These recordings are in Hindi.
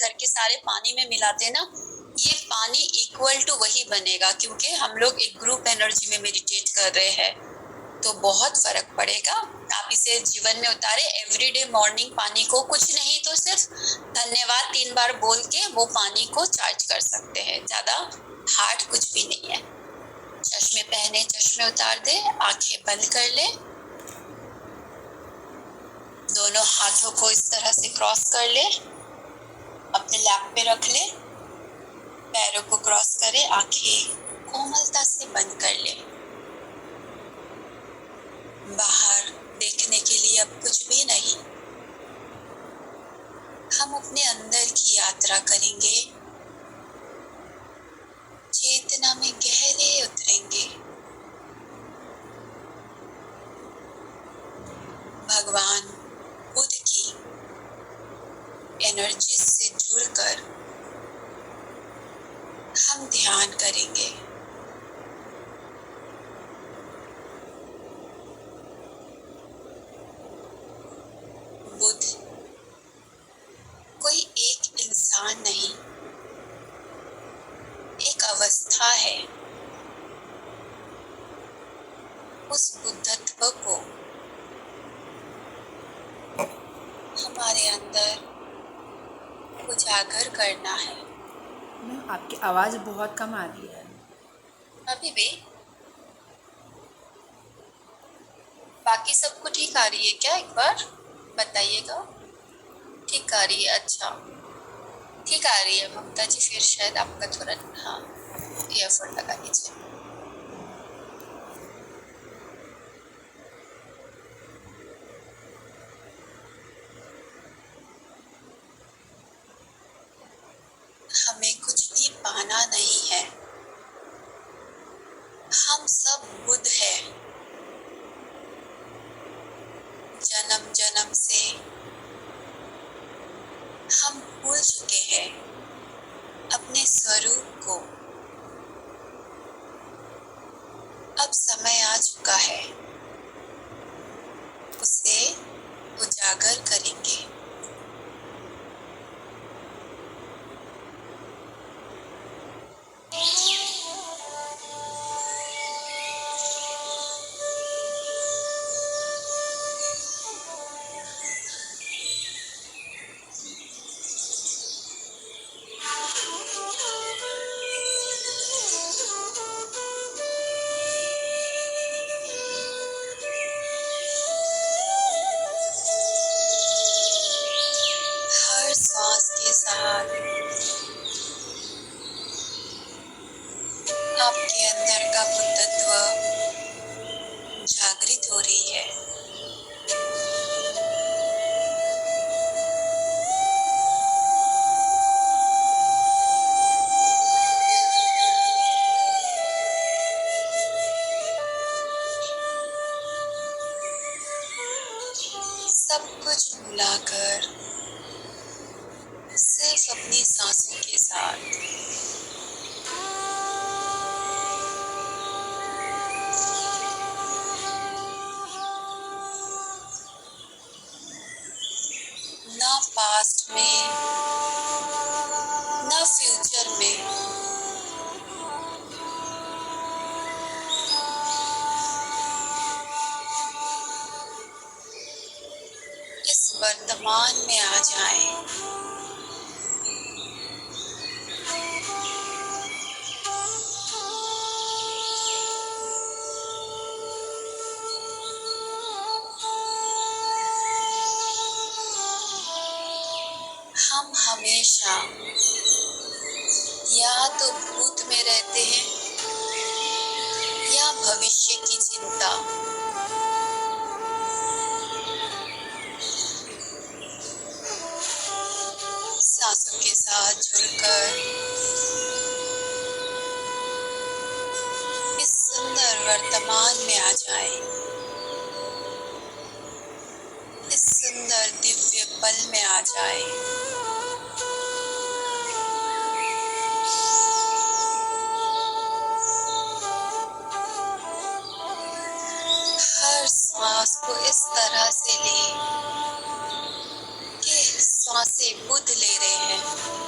घर के सारे पानी में मिलाते हैं ना, ये पानी इक्वल टू वही बनेगा, क्योंकि हम लोग एक ग्रुप एनर्जी में मेडिटेट कर रहे हैं, तो बहुत फर्क पड़ेगा। आप इसे जीवन में उतारे। एवरीडे मॉर्निंग पानी को कुछ नहीं तो सिर्फ धन्यवाद 3 बार बोल के वो पानी को चार्ज कर सकते हैं। ज्यादा हार्ड कुछ भी नहीं है। चश्मे पहने, चश्मे उतार दे, आंखें बंद कर ले, दोनों हाथों को इस तरह से क्रॉस कर ले, अपने लैप पे रख ले, पैरों को क्रॉस करे, आंखें कोमलता से बंद कर ले। बाहर देखने के लिए अब कुछ भी नहीं, हम अपने अंदर की यात्रा करेंगे, चेतना में गहरे उतरेंगे, भगवान बुद्ध की एनर्जी से जुड़कर हम ध्यान करेंगे। बुद्ध कोई एक इंसान नहीं, एक अवस्था है। उस बुद्धत्व को हमारे अंदर उजागर करना है। आपकी आवाज़ बहुत कम आ रही है। अभी भी बाकी सबको ठीक आ रही है क्या? एक बार बताइएगा। ठीक आ रही है? अच्छा, ठीक आ रही है ममता जी। फिर शायद आपका थोड़ा ईयरफोन लगा लीजिए। हमें कुछ भी पाना नहीं है, हम सब बुद्ध हैं। जन्म जन्म से हम भूल चुके हैं अपने स्वरूप को। अब समय आ चुका है, उसे उजागर करेंगे। हर सांस के साथ आपके अंदर का बुद्धत्व जागृत हो रही है। सब कुछ भुलाकर सिर्फ अपनी सांसों के साथ ना पास्ट में ना फ्यूचर में, इस वर्तमान में आ जाएं। हम हमेशा या तो भूत में रहते हैं या भविष्य की चिंता। सांसों के साथ जुड़कर इस सुंदर वर्तमान में आ जाए, इस सुंदर दिव्य पल में आ जाए। हर सांस को इस तरह से ले कि सांसें बुद्ध ले रहे हैं।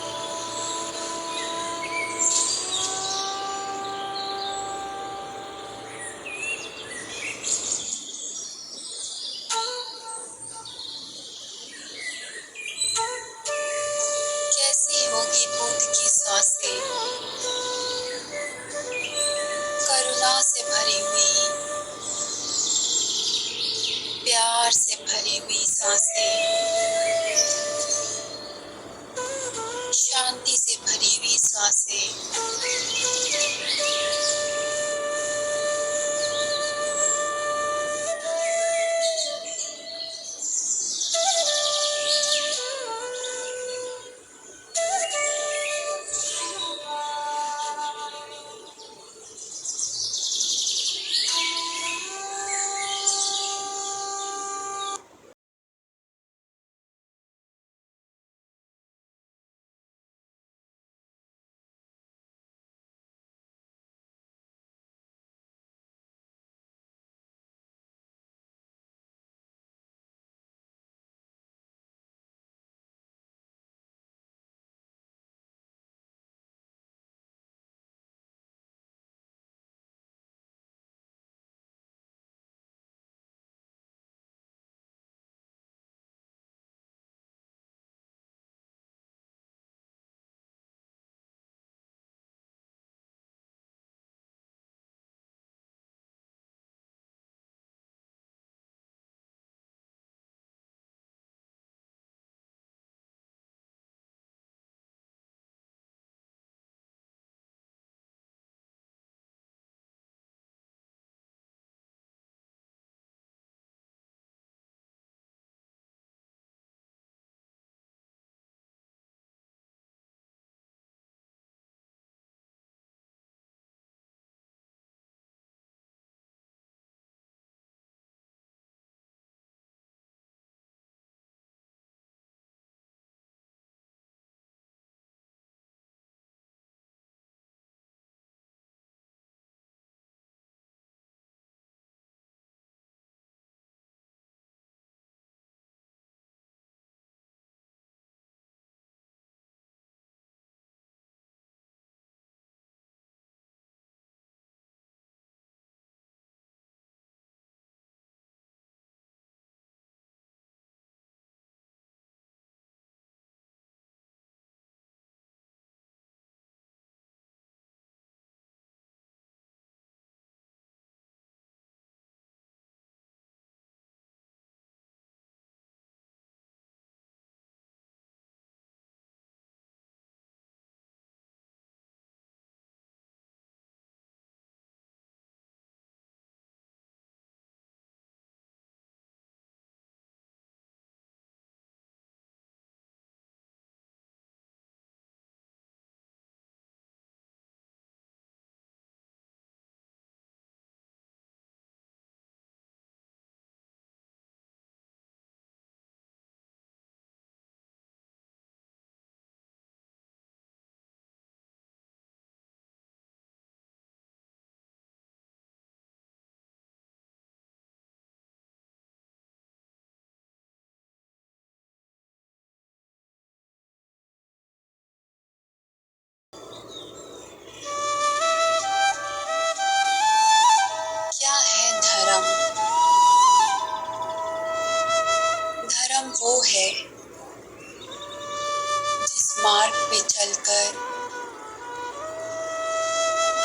मार्ग पे चलकर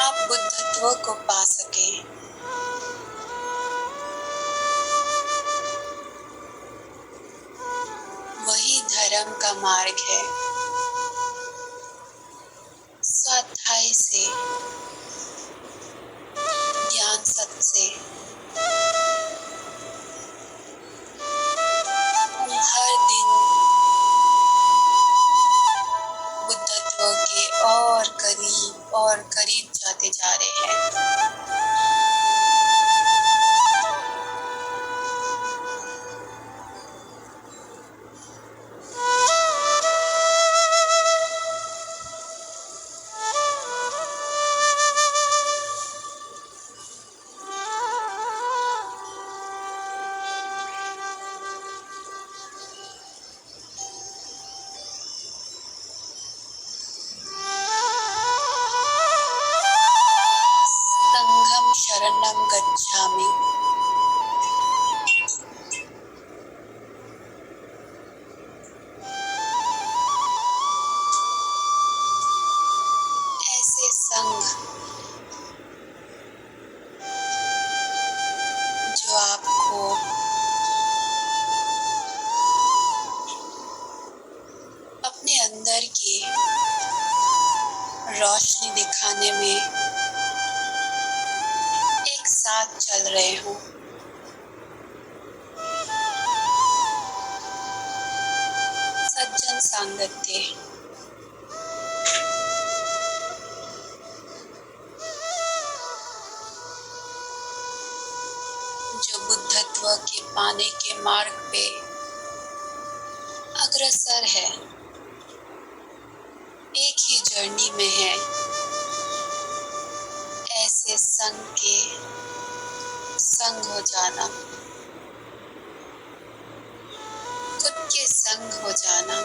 आप बुद्धत्व को पा सके। वही धर्म का मार्ग है। स्वाध्याय से, ज्ञान सत्य से हम हर दिन बुद्धत्व के और करीब जाते जा रहे हैं। संघम शरणम गच्छामि। ऐसे संघ जो आपको अपने अंदर की रोशनी दिखाने में एक साथ चल रहे हो। सज्जन सांगत्य, जो बुद्धत्व के पाने के मार्ग पे अग्रसर है, एक ही जर्नी में है। ऐसे संग के संग हो जाना, खुद के संग हो जाना,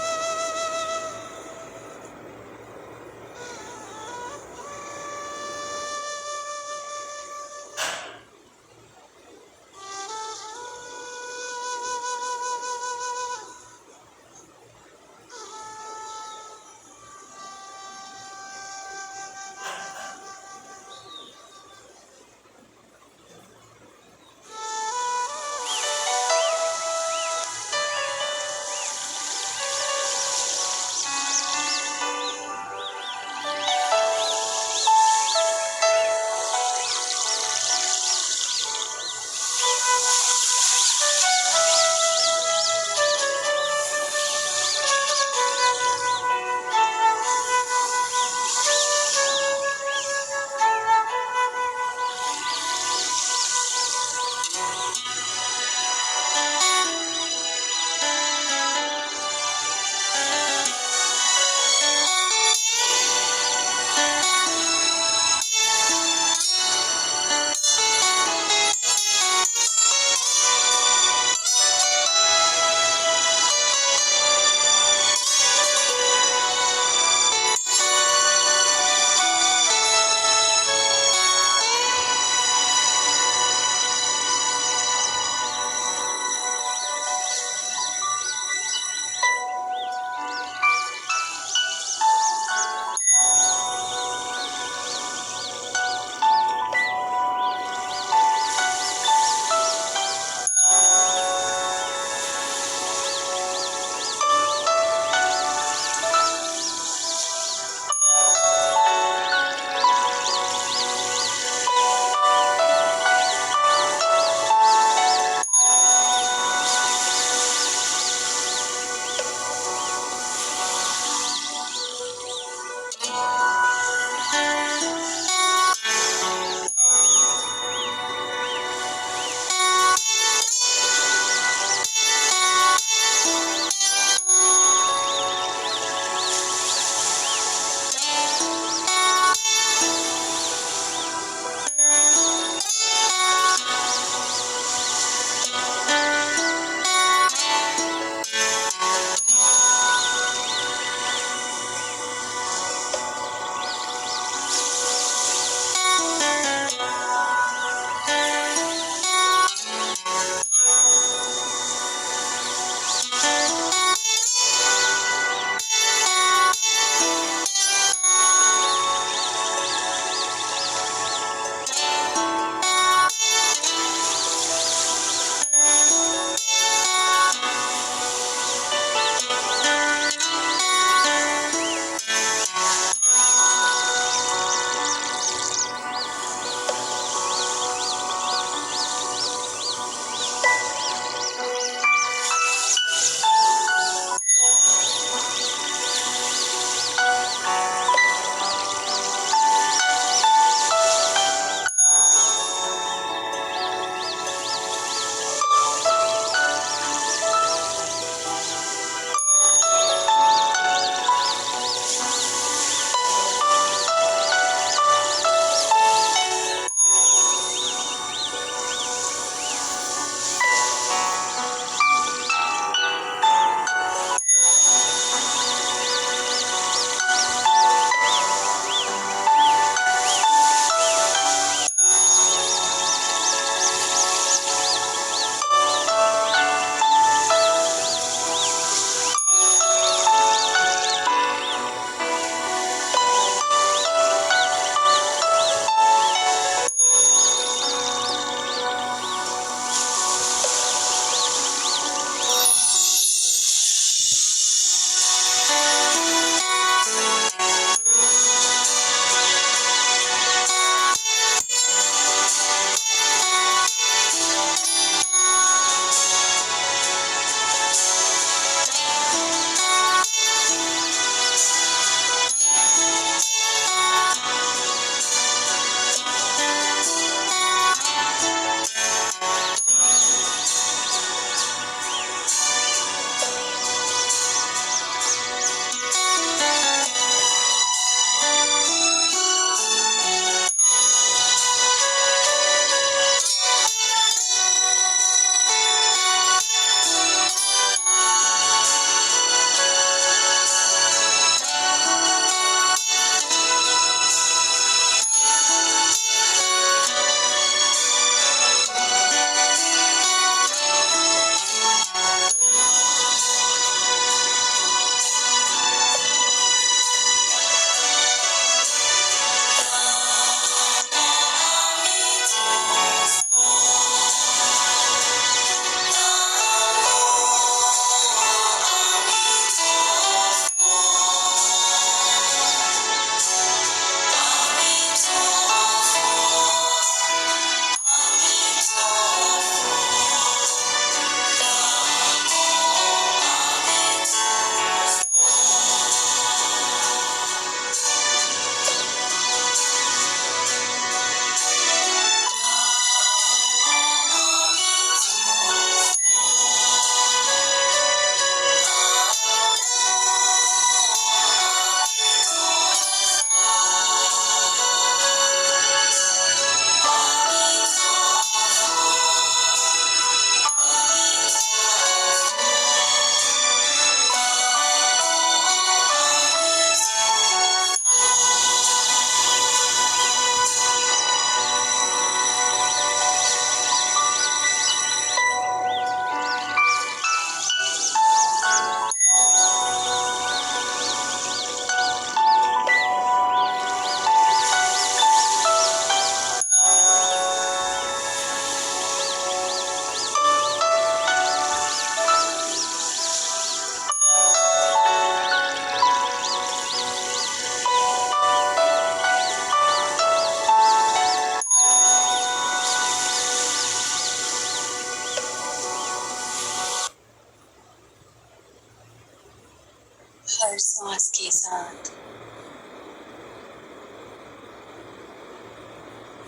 सांस के साथ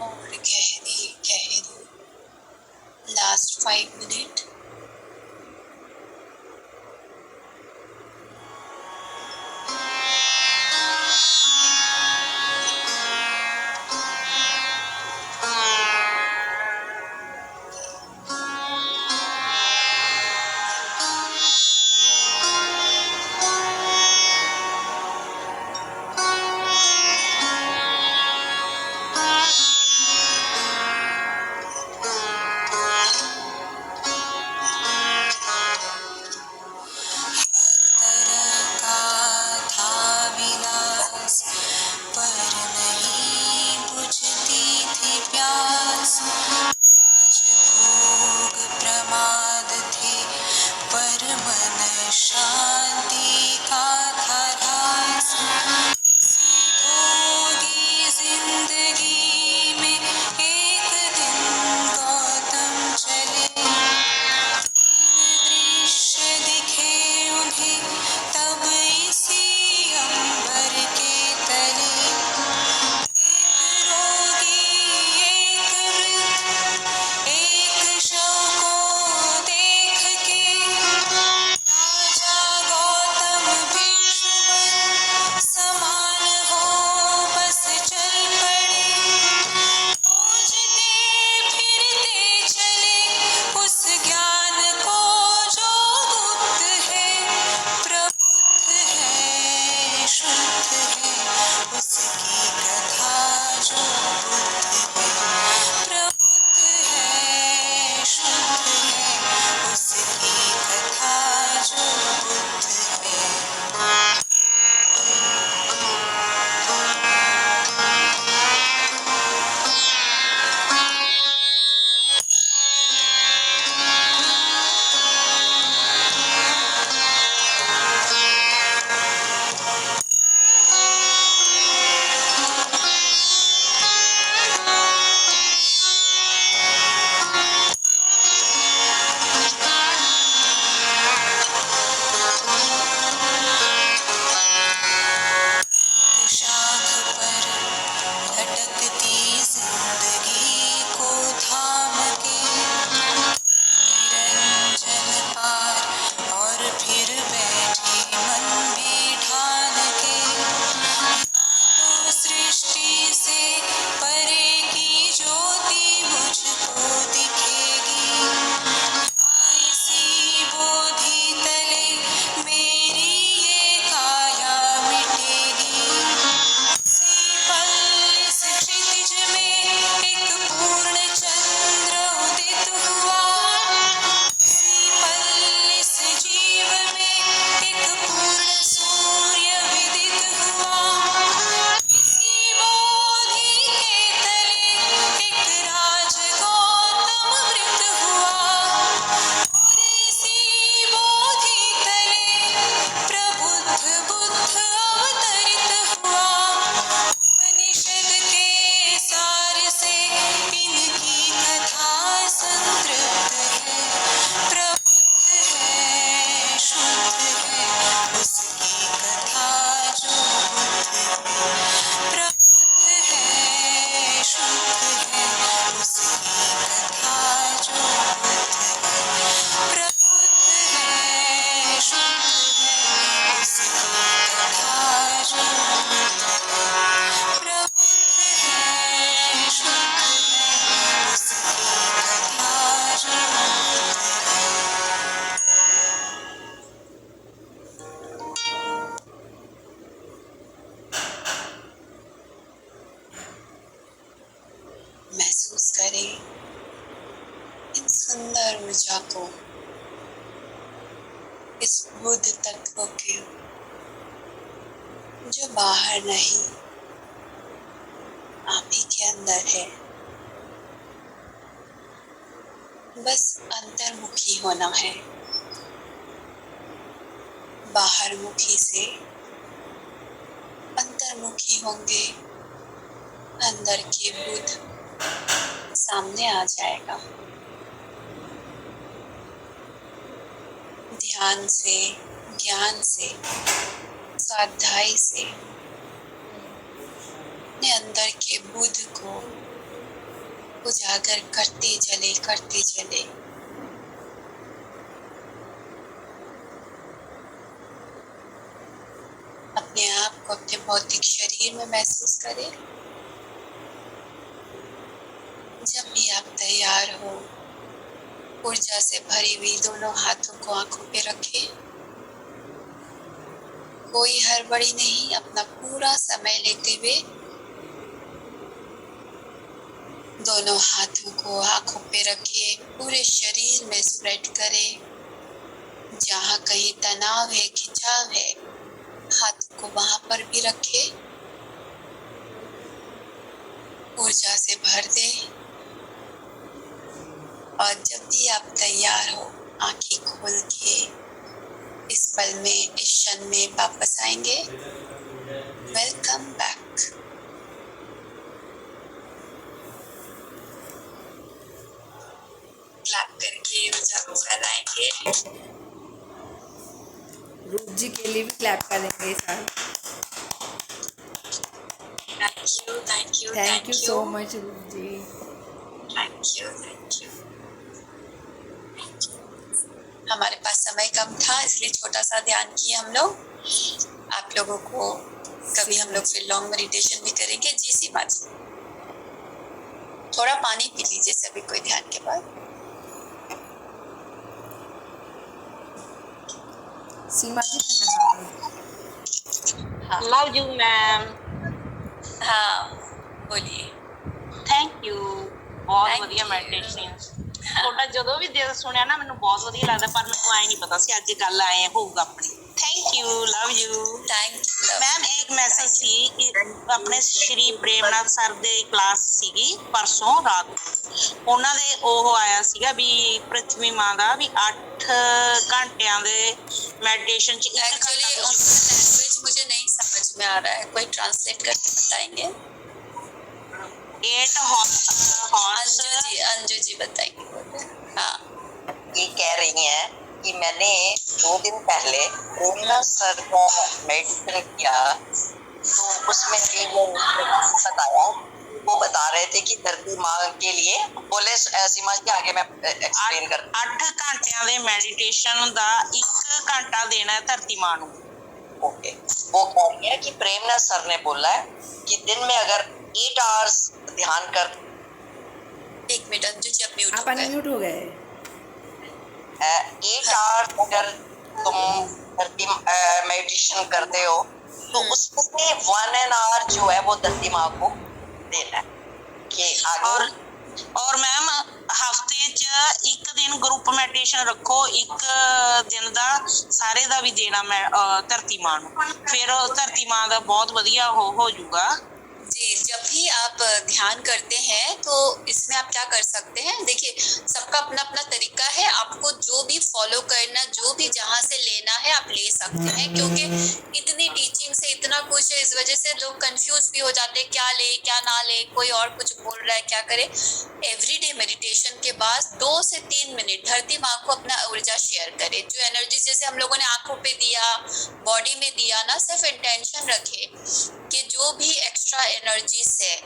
और गहरी गहरी लास्ट 5 मिनट। महसूस करें इन सुंदर ऊर्जा को, इस बुद्ध तत्व के जो बाहर नहीं आप ही के अंदर है। बस अंतर्मुखी होना है, बाहर मुखी से अंतर्मुखी होंगे, अंदर के बुद्ध सामने आ जाएगा। ध्यान से, ज्ञान से स्वाध्याय से अपने अंदर के बुद्ध को उजागर करते चले। अपने आप को अपने भौतिक शरीर में महसूस करें। जब भी आप तैयार हो, ऊर्जा से भरी हुई दोनों हाथों को आंखों पे रखें। कोई हड़बड़ी नहीं, अपना पूरा समय लेते हुए दोनों हाथों को आंखों पे रखें। पूरे शरीर में स्प्रेड करें। जहाँ कहीं तनाव है, खिंचाव है, हाथ को वहां पर भी रखें। ऊर्जा से भर दें। और जब भी आप तैयार हो, आंखें खोल के इस पल में, इस क्षण में वापस आएंगे। Welcome back. क्लैप करके ऊर्जा को फैलाएंगे। रूप जी के लिए भी क्लैप करेंगे साथ। थैंक यू सो मच रूप जी। Thank you. हमारे पास समय कम था, इसलिए छोटा सा ध्यान किया हम लोग। आप लोगों को कभी हम लोग फिर लॉन्ग मेडिटेशन भी करेंगे। जी सीमा जी, थोड़ा पानी पी लीजिए सभी कोई ध्यान के बाद। सीमा जी लव यू मैम। हाँ बोलिए। Thank you. ਬਹੁਤ Thank ਵਧੀਆ you. ਮੈਡੀਟੇਸ਼ਨ। ਤੁਹਾਡਾ ਜਦੋਂ ਵੀ ਦਿਲ ਸੁਣਿਆ ਨਾ ਮੈਨੂੰ ਬਹੁਤ ਵਧੀਆ ਲੱਗਦਾ, ਪਰ ਮੈਨੂੰ ਆਏ ਨਹੀਂ ਪਤਾ ਸੀ ਅੱਜ ਗੱਲ ਆਏ ਹੋਊਗਾ ਆਪਣੀ। Thank you, love you. Thank you ma'am ਇੱਕ ਮੈਸੇਜ ਸੀ ਕਿ ਆਪਣੇ ਸ਼੍ਰੀ ਪ੍ਰੇਮਨਾਥ ਸਰ ਦੇ ਕਲਾਸ ਸੀਗੀ ਪਰਸੋਂ ਰਾਤ ਨੂੰ, ਉਹਨਾਂ ਦੇ ਉਹ ਆਇਆ ਸੀਗਾ ਵੀ ਪ੍ਰਿਥਵੀ ਮਾਂ ਦਾ ਵੀ 8 ਘੰਟਿਆਂ ਦੇ ਮੈਡੀटेशन ਚ 1 एक्चुअली घंटा उनका लैंग्वेज मुझे नहीं समझ में आ रहा है, कोई ट्रांसलेट करके बताएंगे? 8 हॉर्स। अंजू जी बताएंगे, बोल रहे हैं। हाँ, ये कह रही हैं कि मैंने 2 दिन पहले प्रेमनाथ सर का मेडिटेशन किया, तो उसमें भी वो बताया, वो बता रहे थे कि धरती माँ के लिए बोले। सीमा जी आगे मैं एक्सप्लेन कर। 8 घंटिਆਂ ਦੇ ਮੈਡੀਟੇਸ਼ਨ ਦਾ 1 ਘੰਟਾ ਦੇਣਾ ਹੈ ਧਰਤੀ ਮਾਂ ਨੂੰ। ओके, वो कह रही है कि प्रेमनाथ सर ने बोला है कि दिन में अगर 8 आवर्स ध्यान कर। एक मिनट अंजू जी, आप म्यूट आप हो गए। अनम्यूट हो गए। 8 आवर्स अगर तुम धरती मेडिटेशन करते हो तो उसमें 1 आवर जो है वो धरती माँ को देना है कि आगे। और मैम हफ्ते च 1 दिन ग्रुप मैडिटेशन रखो, 1 दिन ਦਾ ਸਾਰੇ ਦਾ ਵੀ ਦੇਣਾ ਮੈਂ ਧਰਤੀ ਮਾਂ ਨੂੰ, ਫਿਰ ਧਰਤੀ ਮਾਂ ਦਾ ਬਹੁਤ ਵਧੀਆ ਹੋ ਜਾਊਗਾ। जी, जब भी आप ध्यान करते हैं तो इसमें आप क्या कर सकते हैं, देखिए सबका अपना अपना तरीका है। आपको जो भी फॉलो करना, जो भी जहाँ से लेना है आप ले सकते हैं, क्योंकि इतनी टीचिंग से इतना कुछ है, इस वजह से लोग कंफ्यूज भी हो जाते हैं, क्या ले क्या ना ले, कोई और कुछ बोल रहा है क्या करे। एवरीडे मेडिटेशन के बाद 2 से 3 मिनट धरती माँ को अपना ऊर्जा शेयर करें। जो एनर्जी जैसे हम लोगों ने आंखों पे दिया, बॉडी में दिया ना, सिर्फ इंटेंशन रखे कि जो भी एक्स्ट्रा एनर्जीज है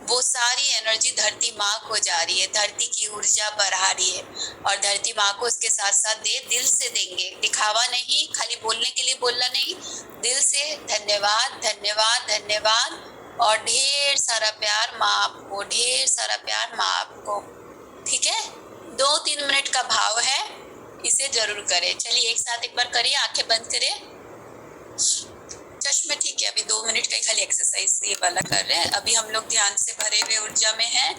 वो सारी एनर्जी धरती माँ को जा रही है, धरती की ऊर्जा बढ़ा रही है, और धरती माँ को उसके साथ साथ दिल से देंगे। दिखावा नहीं, खाली बोलने के लिए बोलना नहीं, दिल से धन्यवाद धन्यवाद धन्यवाद, और ढेर सारा प्यार माँ आपको, ढेर सारा प्यार माँ आपको। ठीक है, 2-3 मिनट का भाव है, इसे जरूर करें। चलिए एक साथ एक बार करिए, आंखें बंद करें, चश्मे ठीक है। अभी 2 मिनट का खाली एक्सरसाइज ये वाला कर रहे हैं। अभी हम लोग ध्यान से भरे हुए ऊर्जा में हैं।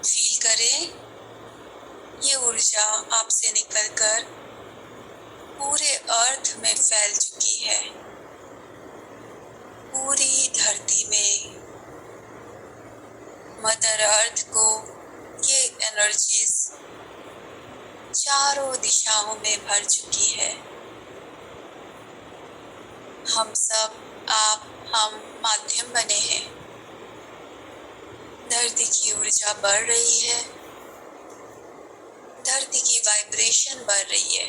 फील करें ये ऊर्जा आपसे निकलकर पूरे अर्थ में फैल चुकी है, पूरी धरती में। मदर अर्थ को ये एनर्जीज चारों दिशाओं में भर चुकी है। हम सब, आप, हम माध्यम बने हैं। धरती की ऊर्जा बढ़ रही है, धरती की वाइब्रेशन बढ़ रही है।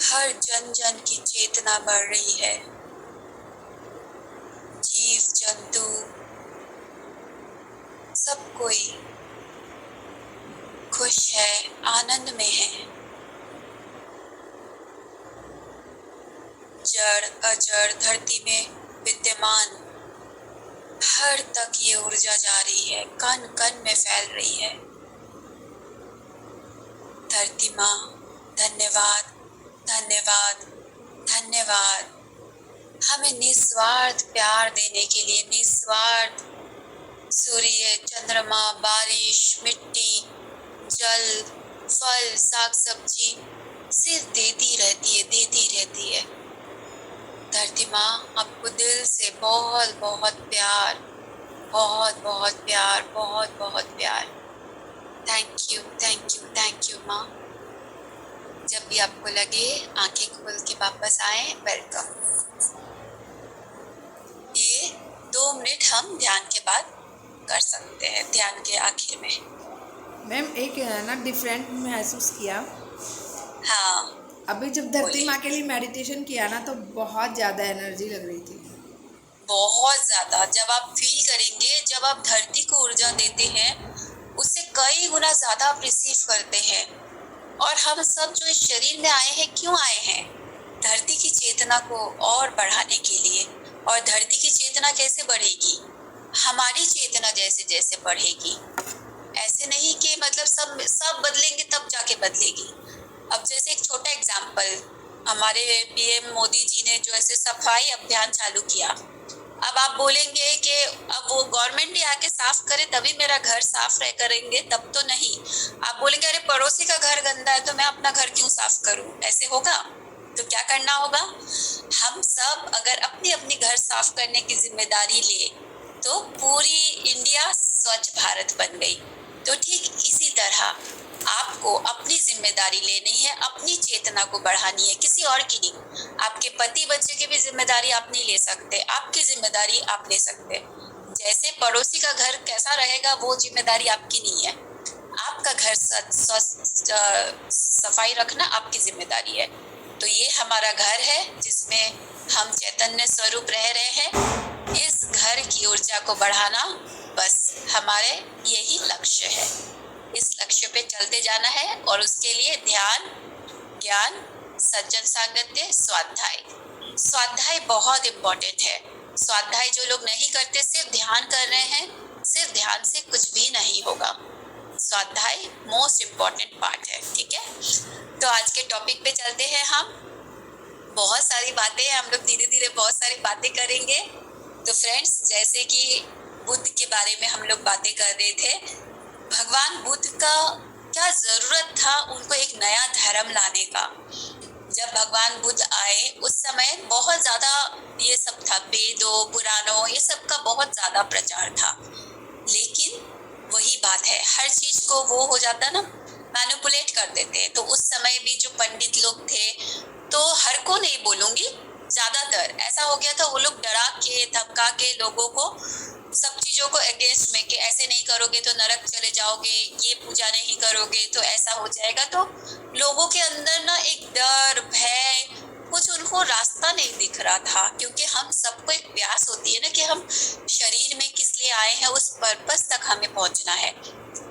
हर जन जन की चेतना बढ़ रही है। जीव जंतु सब कोई खुश है, आनंद में है। जड़ अजड़ धरती में विद्यमान हर तक ये ऊर्जा जा रही है, कण कण में फैल रही है। धरती माँ धन्यवाद, धन्यवाद, धन्यवाद। हमें निस्वार्थ प्यार देने के लिए, निस्वार्थ सूर्य, चंद्रमा, बारिश, मिट्टी, जल, फल, साग सब्जी सिर्फ देती रहती है, देती रहती है। धरती माँ आपको दिल से बहुत बहुत प्यार, बहुत बहुत प्यार, बहुत बहुत प्यार। Thank you, thank you, thank you माँ। जब भी आपको लगे आंखें खोल के वापस आए, वेलकम। ये 2 मिनट हम ध्यान के बाद कर सकते हैं, ध्यान के आखिर में। मैम एक ना डिफरेंट महसूस किया। हाँ, अभी जब धरती बोलिए। माँ के लिए मेडिटेशन किया ना तो बहुत ज़्यादा एनर्जी लग रही थी। बहुत ज्यादा। जब आप फील करेंगे, जब आप धरती को ऊर्जा देते हैं, उससे कई गुना ज्यादा आप रिसीव करते हैं। और हम सब जो इस शरीर में आए हैं, क्यों आए हैं? धरती की चेतना को और बढ़ाने के लिए। और धरती की चेतना कैसे बढ़ेगी? हमारी चेतना जैसे जैसे बढ़ेगी। ऐसे नहीं कि मतलब सब बदलेंगे तब जाके बदलेगी। अब जैसे एक छोटा एग्जाम्पल, हमारे पीएम मोदी जी ने जो ऐसे सफाई अभियान चालू किया। अब आप बोलेंगे कि अब वो गवर्नमेंट ही आके साफ करे तभी मेरा घर साफ रह करेंगे, तब तो नहीं। आप बोलेंगे अरे पड़ोसी का घर गंदा है तो मैं अपना घर क्यों साफ करूं? ऐसे होगा? तो क्या करना होगा? हम सब अगर अपनी अपनी घर साफ करने की जिम्मेदारी ले तो पूरी इंडिया स्वच्छ भारत बन गई। तो ठीक इसी तरह आपको अपनी जिम्मेदारी लेनी है, अपनी चेतना को बढ़ानी है, किसी और की नहीं। आपके पति बच्चे की भी जिम्मेदारी आप नहीं ले सकते, आपकी जिम्मेदारी आप ले सकते। जैसे पड़ोसी का घर कैसा रहेगा वो जिम्मेदारी आपकी नहीं है। आपका घर सफाई रखना आपकी जिम्मेदारी है। तो ये हमारा घर है जिसमें हम चैतन्य स्वरूप रह रहे हैं। इस घर की ऊर्जा को बढ़ाना बस हमारे यही लक्ष्य है। इस लक्ष्य पे चलते जाना है और उसके लिए ध्यान, ज्ञान, सज्जन सांगत्य, स्वाध्याय। स्वाध्याय बहुत इम्पोर्टेंट है। स्वाध्याय जो लोग नहीं करते, सिर्फ ध्यान कर रहे हैं, सिर्फ ध्यान से कुछ भी नहीं होगा। स्वाध्याय मोस्ट इम्पोर्टेंट पार्ट है। ठीक है, तो आज के टॉपिक पे चलते हैं हम। बहुत सारी बातें हैं, हम लोग धीरे धीरे बहुत सारी बातें करेंगे। तो फ्रेंड्स, जैसे कि बुद्ध के बारे में हम लोग बातें कर रहे थे, भगवान बुद्ध का क्या जरूरत था उनको एक नया धर्म लाने का। जब भगवान बुद्ध आए उस समय बहुत ज्यादा ये सब था, वेदों पुराणों ये सब का बहुत ज्यादा प्रचार था। लेकिन वही बात है, हर चीज को वो हो जाता ना, मैनिपुलेट कर देते हैं। तो उस समय भी जो पंडित लोग थे, तो हर को नहीं बोलूंगी, ज्यादातर ऐसा हो गया था, वो लोग डरा के धमका के लोगों को सब चीजों को अगेंस्ट में कि ऐसे नहीं करोगे तो नरक चले जाओगे, ये पूजा नहीं करोगे तो ऐसा हो जाएगा। तो लोगों के अंदर ना एक डर, भय, कुछ उनको रास्ता नहीं दिख रहा था। क्योंकि हम सबको एक प्यास होती है ना कि हम शरीर में किस लिए आए हैं, उस पर्पस तक हमें पहुंचना है।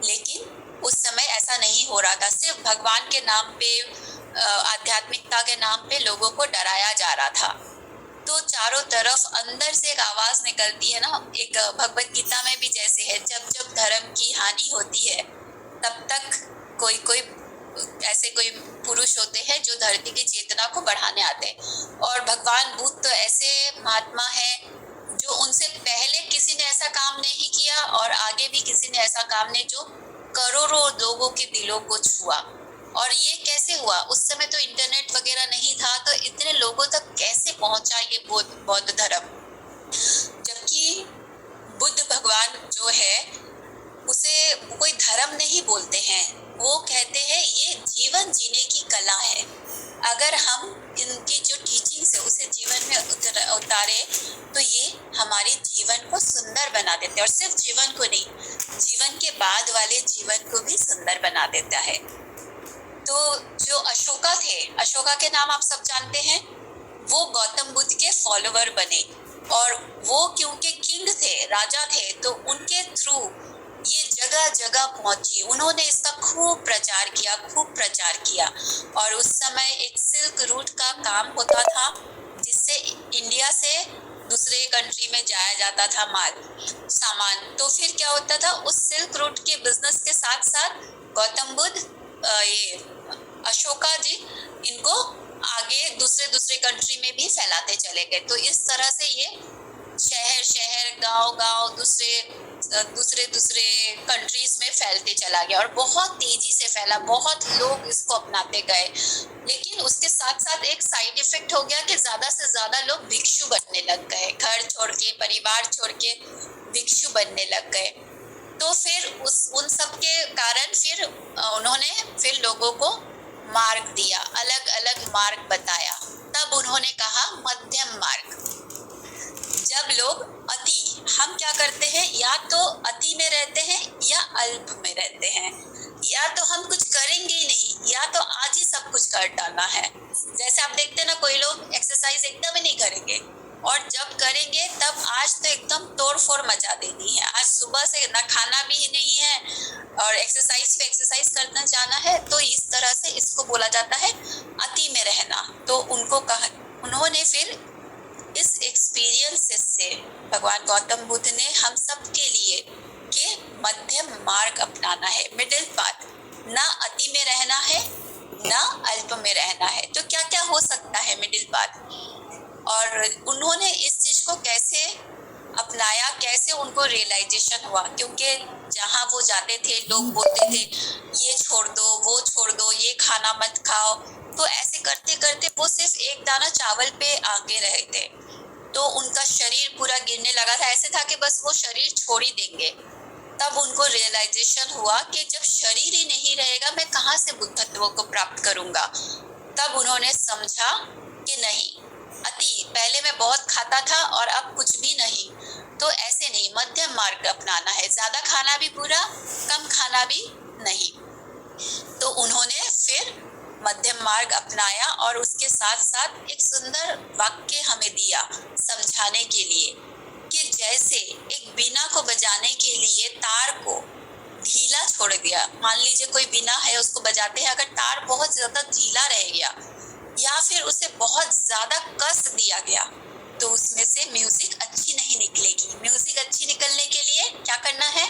लेकिन उस समय ऐसा नहीं हो रहा था। सिर्फ भगवान के नाम पे, आध्यात्मिकता के नाम पे लोगों को डराया जा रहा था। तो चारों तरफ अंदर से एक आवाज निकलती है ना, एक भगवत गीता में भी जैसे है, जब जब धर्म की हानि होती है तब तक कोई कोई ऐसे कोई पुरुष होते हैं जो धरती की चेतना को बढ़ाने आते हैं। और भगवान बुद्ध तो ऐसे महात्मा है जो उनसे पहले किसी ने ऐसा काम नहीं किया और आगे भी किसी ने ऐसा काम नहीं, जो करोड़ों लोगों के दिलों को छुआ। और ये कैसे हुआ? उस समय तो इंटरनेट वगैरह नहीं था, तो इतने लोगों तक कैसे पहुंचा ये बौद्ध धर्म? जबकि बुद्ध भगवान जो है उसे कोई धर्म नहीं बोलते हैं, वो कहते हैं ये जीवन जीने की कला है। अगर हम इनकी जो टीचिंग्स है उसे जीवन में उतारे तो ये हमारे जीवन को सुंदर बना देते हैं। और सिर्फ जीवन को नहीं, जीवन के बाद वाले जीवन को भी सुंदर बना देता है। तो तो जो अशोका थे, अशोका के नाम आप सब जानते हैं, वो गौतम बुद्ध के फॉलोवर बने। और वो क्योंकि किंग थे, राजा थे, तो उनके थ्रू ये जगह जगह पहुंची। उन्होंने इसका खूब प्रचार किया, खूब प्रचार किया। और उस समय एक सिल्क रूट का काम होता था, जिससे इंडिया से दूसरे कंट्री में जाया जाता था सामान। तो फिर क्या होता था, उस सिल्क रूट के बिजनेस के साथ साथ गौतम बुद्ध, ये अशोका जी, इनको आगे दूसरे दूसरे कंट्री में भी फैलाते चले गए। तो इस तरह से ये शहर शहर, गांव गांव, दूसरे दूसरे कंट्रीज में फैलते चला गया और बहुत तेजी से फैला। बहुत लोग इसको अपनाते गए, लेकिन उसके साथ साथ एक साइड इफेक्ट हो गया कि ज्यादा से ज्यादा लोग भिक्षु बनने लग गए, घर छोड़ के, परिवार छोड़ के भिक्षु बनने लग गए। तो फिर उन सब के कारण फिर उन्होंने फिर लोगों को मार्ग दिया, अलग अलग मार्ग बताया। तब उन्होंने कहा मध्यम मार्ग। जब लोग हम क्या करते हैं, या तो अति में रहते हैं या अल्प में रहते हैं, या तो हम कुछ करेंगे ही नहीं, या तो आज ही सब कुछ कर डालना है। जैसे आप देखते हैं ना, कोई लोग एक्सरसाइज एकदम ही नहीं करेंगे, और जब करेंगे तब आज तो एकदम तोड़ फोड़ मचा देनी है। आज सुबह से ना खाना भी नहीं है और एक्सरसाइज पे एक्सरसाइज करना जाना है। तो इस तरह से इसको बोला जाता है अति में रहना। तो उन्होंने फिर इस एक्सपीरियंसेस से भगवान गौतम बुद्ध ने हम सब के लिए कि मध्यम मार्ग अपनाना है, मिडिल पाथ, ना अति में रहना है ना अल्प में रहना है। तो क्या क्या हो सकता है मिडिल पाथ, और उन्होंने इस चीज को कैसे अपनाया, कैसे उनको रियलाइजेशन हुआ। क्योंकि जहाँ वो जाते थे लोग बोलते थे ये छोड़ दो, वो छोड़ दो, ये खाना मत खाओ। तो ऐसे करते करते वो सिर्फ एक दाना चावल पे आगे रहे थे, तो उनका शरीर पूरा गिरने लगा था। ऐसे था कि बस वो शरीर छोड़ ही देंगे। तब उनको रियलाइजेशन हुआ कि जब शरीर ही नहीं रहेगा, मैं कहाँ से बुद्धत्व को प्राप्त करूंगा। तब उन्होंने समझा कि नहीं, अति, पहले मैं बहुत खाता था और अब कुछ भी नहीं, तो ऐसे नहीं, मध्यम मार्ग अपनाना है। ज्यादा खाना भी पूरा, कम खाना भी नहीं। तो उन्होंने फिर मध्यम मार्ग अपनाया, और उसके साथ साथ एक सुंदर वाक्य हमें दिया समझाने के लिए कि जैसे एक बीना को बजाने के लिए तार को ढीला छोड़ दिया। मान लीजिए कोई बीना है, उसको बजाते हैं, अगर तार बहुत ज्यादा ढीला रह गया या फिर उसे बहुत ज्यादा कस दिया गया, तो उसमें से म्यूजिक अच्छी नहीं निकलेगी। म्यूजिक अच्छी निकलने के लिए क्या करना है,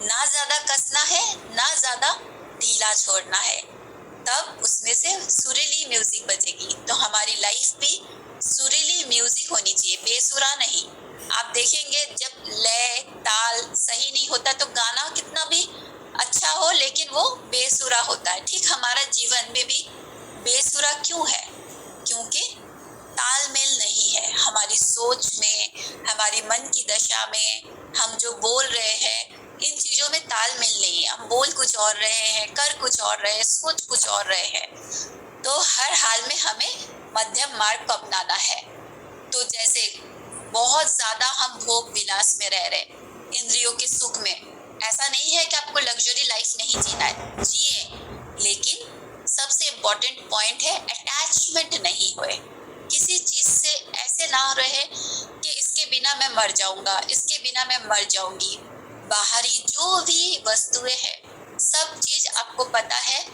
ना ज्यादा कसना है ना ज्यादा ढीला छोड़ना है, तब उसमें से सुरीली म्यूजिक बजेगी। तो हमारी लाइफ भी सुरीली म्यूजिक होनी चाहिए, बेसुरा नहीं। आप देखेंगे जब लय ताल सही नहीं होता तो गाना कितना भी अच्छा हो, लेकिन वो बेसुरा होता है। ठीक हमारा जीवन में भी बेसुरा क्यों है, क्योंकि तालमेल नहीं है हमारी सोच में, हमारी मन की दशा में। हम जो बोल रहे हैं, इन चीजों में तालमेल नहीं है। हम बोल कुछ और रहे हैं, कर कुछ और रहे हैं, सोच कुछ और रहे हैं। तो हर हाल में हमें मध्यम मार्ग को अपनाना है। तो जैसे बहुत ज्यादा हम भोग विलास में रह रहे, इंद्रियों के सुख में, ऐसा नहीं है कि आपको लग्जरी लाइफ नहीं जीना है, जिए, लेकिन सबसे इम्पोर्टेंट पॉइंट है अटैचमेंट नहीं होए किसी चीज से। ऐसे ना रहे कि इसके बिना मैं मर जाऊंगा, इसके बिना मैं मर जाऊंगी। बाहरी जो भी वस्तुएं हैं, सब चीज आपको पता है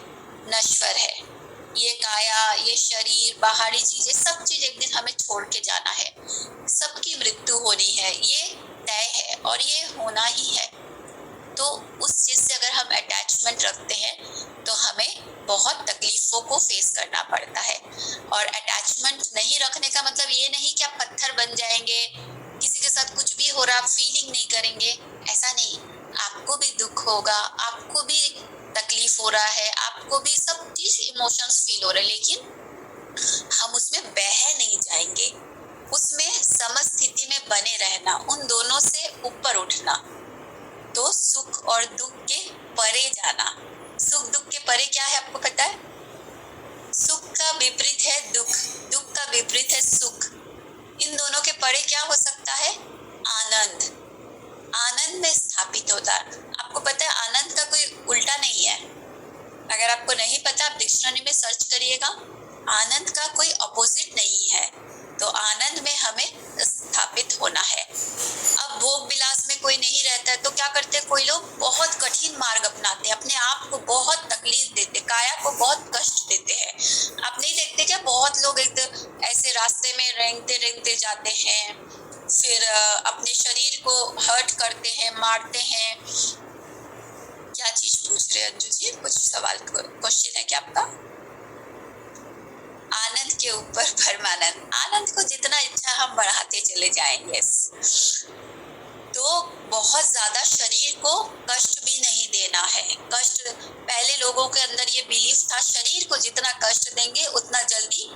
नश्वर है। ये काया, ये शरीर, बाहरी चीजें, सब चीज एक दिन हमें छोड़ के जाना है। सबकी मृत्यु होनी है, ये तय है और ये होना ही है। तो उस चीज से अगर हम अटैचमेंट रखते हैं तो हमें बहुत तकलीफों को फेस करना पड़ता है। और अटैचमेंट नहीं रखने का मतलब ये नहीं कि आप पत्थर बन जाएंगे, किसी के साथ कुछ भी हो रहा आप फीलिंग नहीं करेंगे, ऐसा नहीं। आपको भी दुख होगा, आपको भी तकलीफ हो रहा है, आपको भी सब चीज इमोशंस फील हो रहे हैं, लेकिन हम उसमें बह नहीं जाएंगे। उसमें समस्थिति में बने रहना, उन दोनों से ऊपर उठना। तो सुख और दुख के परे जाना। सुख दुख के परे क्या है आपको पता है? सुख का विपरीत है दुख, दुख का विपरीत है सुख। इन दोनों के परे क्या हो सकता है? आनंद। आनंद में स्थापित होता है। आपको पता है आनंद का कोई उल्टा नहीं है। अगर आपको नहीं पता, आप डिक्शनरी में सर्च करिएगा। आनंद का कोई अपोजिट नहीं है, तो आनंद में हमें स्थापित होना है। अब भोग विलास में कोई नहीं रहता है तो क्या करते हैं, कोई लोग बहुत कठिन मार्ग अपनाते हैं, अपने आप को बहुत तकलीफ देते, काया को बहुत कष्ट देते हैं। आप नहीं देखते क्या, बहुत लोग एकदम ऐसे रास्ते में रेंगते रेंगते जाते हैं, फिर अपने शरीर को हर्ट करते हैं, मारते हैं। क्या चीज पूछ रहे हैं अंजू जी, कुछ सवाल क्वेश्चन है क्या आपका? आनंद के ऊपर परमानंद, आनंद को जितना इच्छा हम बढ़ाते चले जाएंगे, तो बहुत ज्यादा शरीर को कष्ट भी नहीं देना है। कष्ट, पहले लोगों के अंदर ये बिलीफ था, शरीर को जितना कष्ट देंगे उतना जल्दी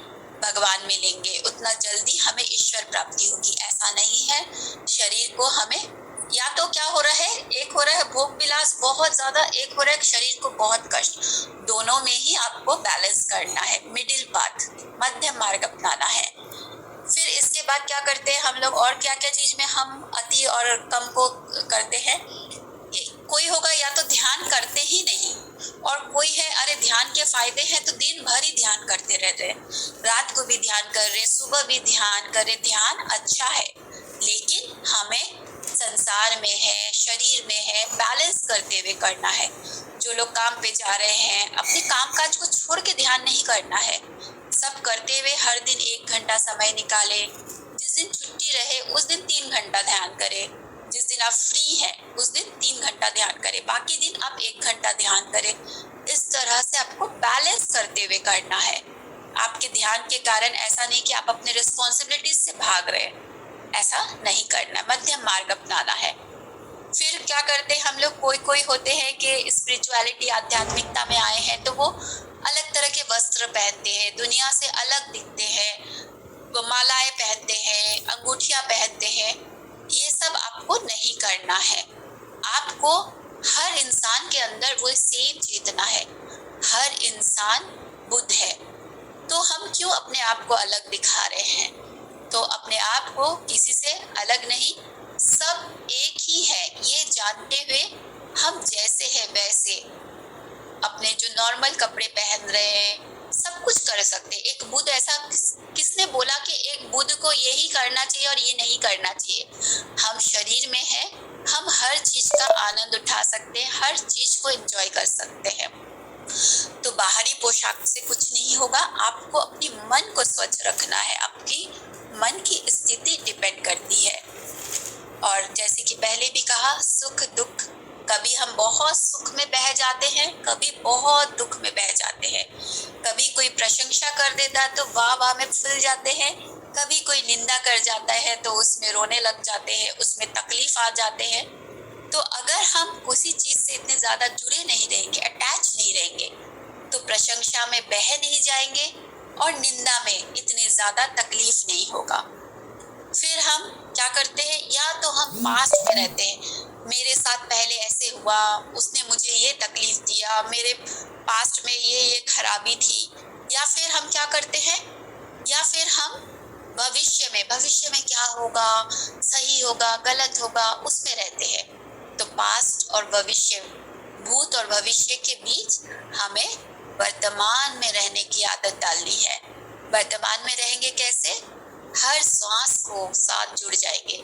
भगवान मिलेंगे, उतना जल्दी हमें ईश्वर प्राप्ति होगी। ऐसा नहीं है। शरीर को हमें, या तो क्या हो रहा है, एक हो रहा है भोग विलास बहुत ज्यादा, एक हो रहा है शरीर को बहुत कष्ट। दोनों में ही आपको बैलेंस करना है, मिडिल पाथ, मध्यम मार्ग अपनाना है। फिर इसके बाद क्या करते हैं हम लोग, और क्या क्या चीज में हम अति और कम को करते हैं। कोई होगा या तो ध्यान करते ही नहीं, और कोई है अरे ध्यान के फायदे हैं तो दिन भर ही ध्यान करते रहते हैं, रात को भी ध्यान कर रहे, सुबह भी ध्यान कर रहे। ध्यान अच्छा है, लेकिन हमें संसार में है, शरीर में है, बैलेंस करते हुए करना है। जो लोग काम पे जा रहे हैं, अपने काम काज को छोड़ के ध्यान नहीं करना है। सब करते हुए हर दिन 1 घंटा समय निकाले। जिस दिन छुट्टी रहे उस दिन 3 घंटा ध्यान करें। जिस दिन आप फ्री हैं उस दिन 3 घंटा ध्यान करें, बाकी दिन आप 1 घंटा ध्यान करें। इस तरह से आपको बैलेंस करते हुए करना है। आपके ध्यान के कारण ऐसा नहीं कि आप अपने रिस्पॉन्सिबिलिटीज से भाग रहे हैं, ऐसा नहीं करना, मध्यम मार्ग अपनाना है। फिर क्या करते हैं हम लोग, कोई होते हैं कि स्पिरिचुअलिटी, आध्यात्मिकता में आए हैं तो वो अलग तरह के वस्त्र पहनते हैं, दुनिया से अलग दिखते हैं, वो मालाएं पहनते हैं, अंगूठियां पहनते हैं। ये सब आपको नहीं करना है। आपको, हर इंसान के अंदर वो सेम चेतना है, हर इंसान बुद्ध है। तो हम क्यों अपने आप को अलग दिखा रहे हैं? तो अपने आप को किसी से अलग नहीं, सब एक ही है, ये जानते हुए हम जैसे हैं वैसे अपने जो नॉर्मल कपड़े पहन रहे हैं, सब कुछ कर सकते। एक बुद्ध, ऐसा किसने बोला कि एक बुद्ध को यही करना चाहिए और ये नहीं करना चाहिए? हम शरीर में हैं, हम हर चीज का आनंद उठा सकते हैं, हर चीज को एंजॉय कर सकते हैं। तो बाहरी पोशाक से कुछ नहीं होगा, आपको अपनी मन को स्वच्छ रखना है। आपकी मन की स्थिति डिपेंड करती है। और जैसे कि पहले भी कहा, सुख दुख, कभी हम बहुत सुख में बह जाते हैं, कभी बहुत दुख में बह जाते हैं। कभी कोई प्रशंसा कर देता है तो वाह वाह में फूल जाते हैं, कभी कोई निंदा कर जाता है तो उसमें रोने लग जाते हैं, उसमें तकलीफ आ जाते हैं। तो अगर हम किसी चीज से इतने ज्यादा जुड़े नहीं रहेंगे, अटैच नहीं रहेंगे, तो प्रशंसा में बह नहीं जाएंगे और निंदा में इतने ज्यादा तकलीफ नहीं होगा। फिर हम क्या करते हैं, या तो हम पास्ट में रहते हैं, मेरे साथ पहले ऐसे हुआ, उसने मुझे ये तकलीफ दिया, मेरे पास्ट में ये खराबी थी। या फिर हम क्या करते हैं, या फिर हम भविष्य में क्या होगा, सही होगा गलत होगा, उसमें रहते हैं। तो पास्ट और भविष्य, भूत और भविष्य के बीच हमें वर्तमान में रहने की आदत डालनी है। वर्तमान में रहेंगे कैसे? हर सांस को साथ जुड़ जाएंगे।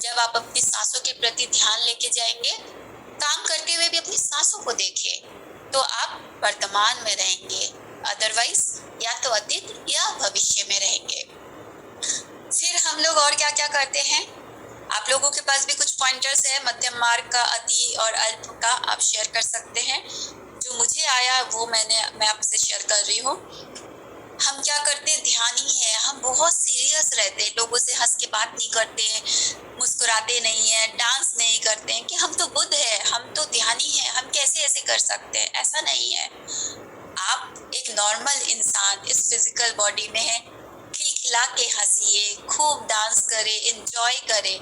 जब आप अपनी सांसों के प्रति ध्यान लेके जाएंगे, काम करते हुए भी अपनी सांसों को देखें, तो आप वर्तमान में रहेंगे। अदरवाइज या तो अतीत या भविष्य में रहेंगे। फिर हम लोग और क्या क्या करते हैं, आप लोगों के पास भी कुछ पॉइंटर्स है मध्यम मार्ग का, अति और अल्प का, आप शेयर कर सकते हैं। जो मुझे आया वो मैं आपसे शेयर कर रही हूँ। हम क्या करते हैं, ध्यानी है, हम बहुत सीरियस रहते हैं, लोगों से हंस के बात नहीं करते हैं, मुस्कुराते नहीं है, डांस नहीं करते हैं कि हम तो बुद्ध है, हम तो ध्यानी है, हम कैसे ऐसे कर सकते हैं। ऐसा नहीं है। आप एक नॉर्मल इंसान इस फिजिकल बॉडी में है, खिलखिला के हंसिए, खूब डांस करें, एंजॉय करें,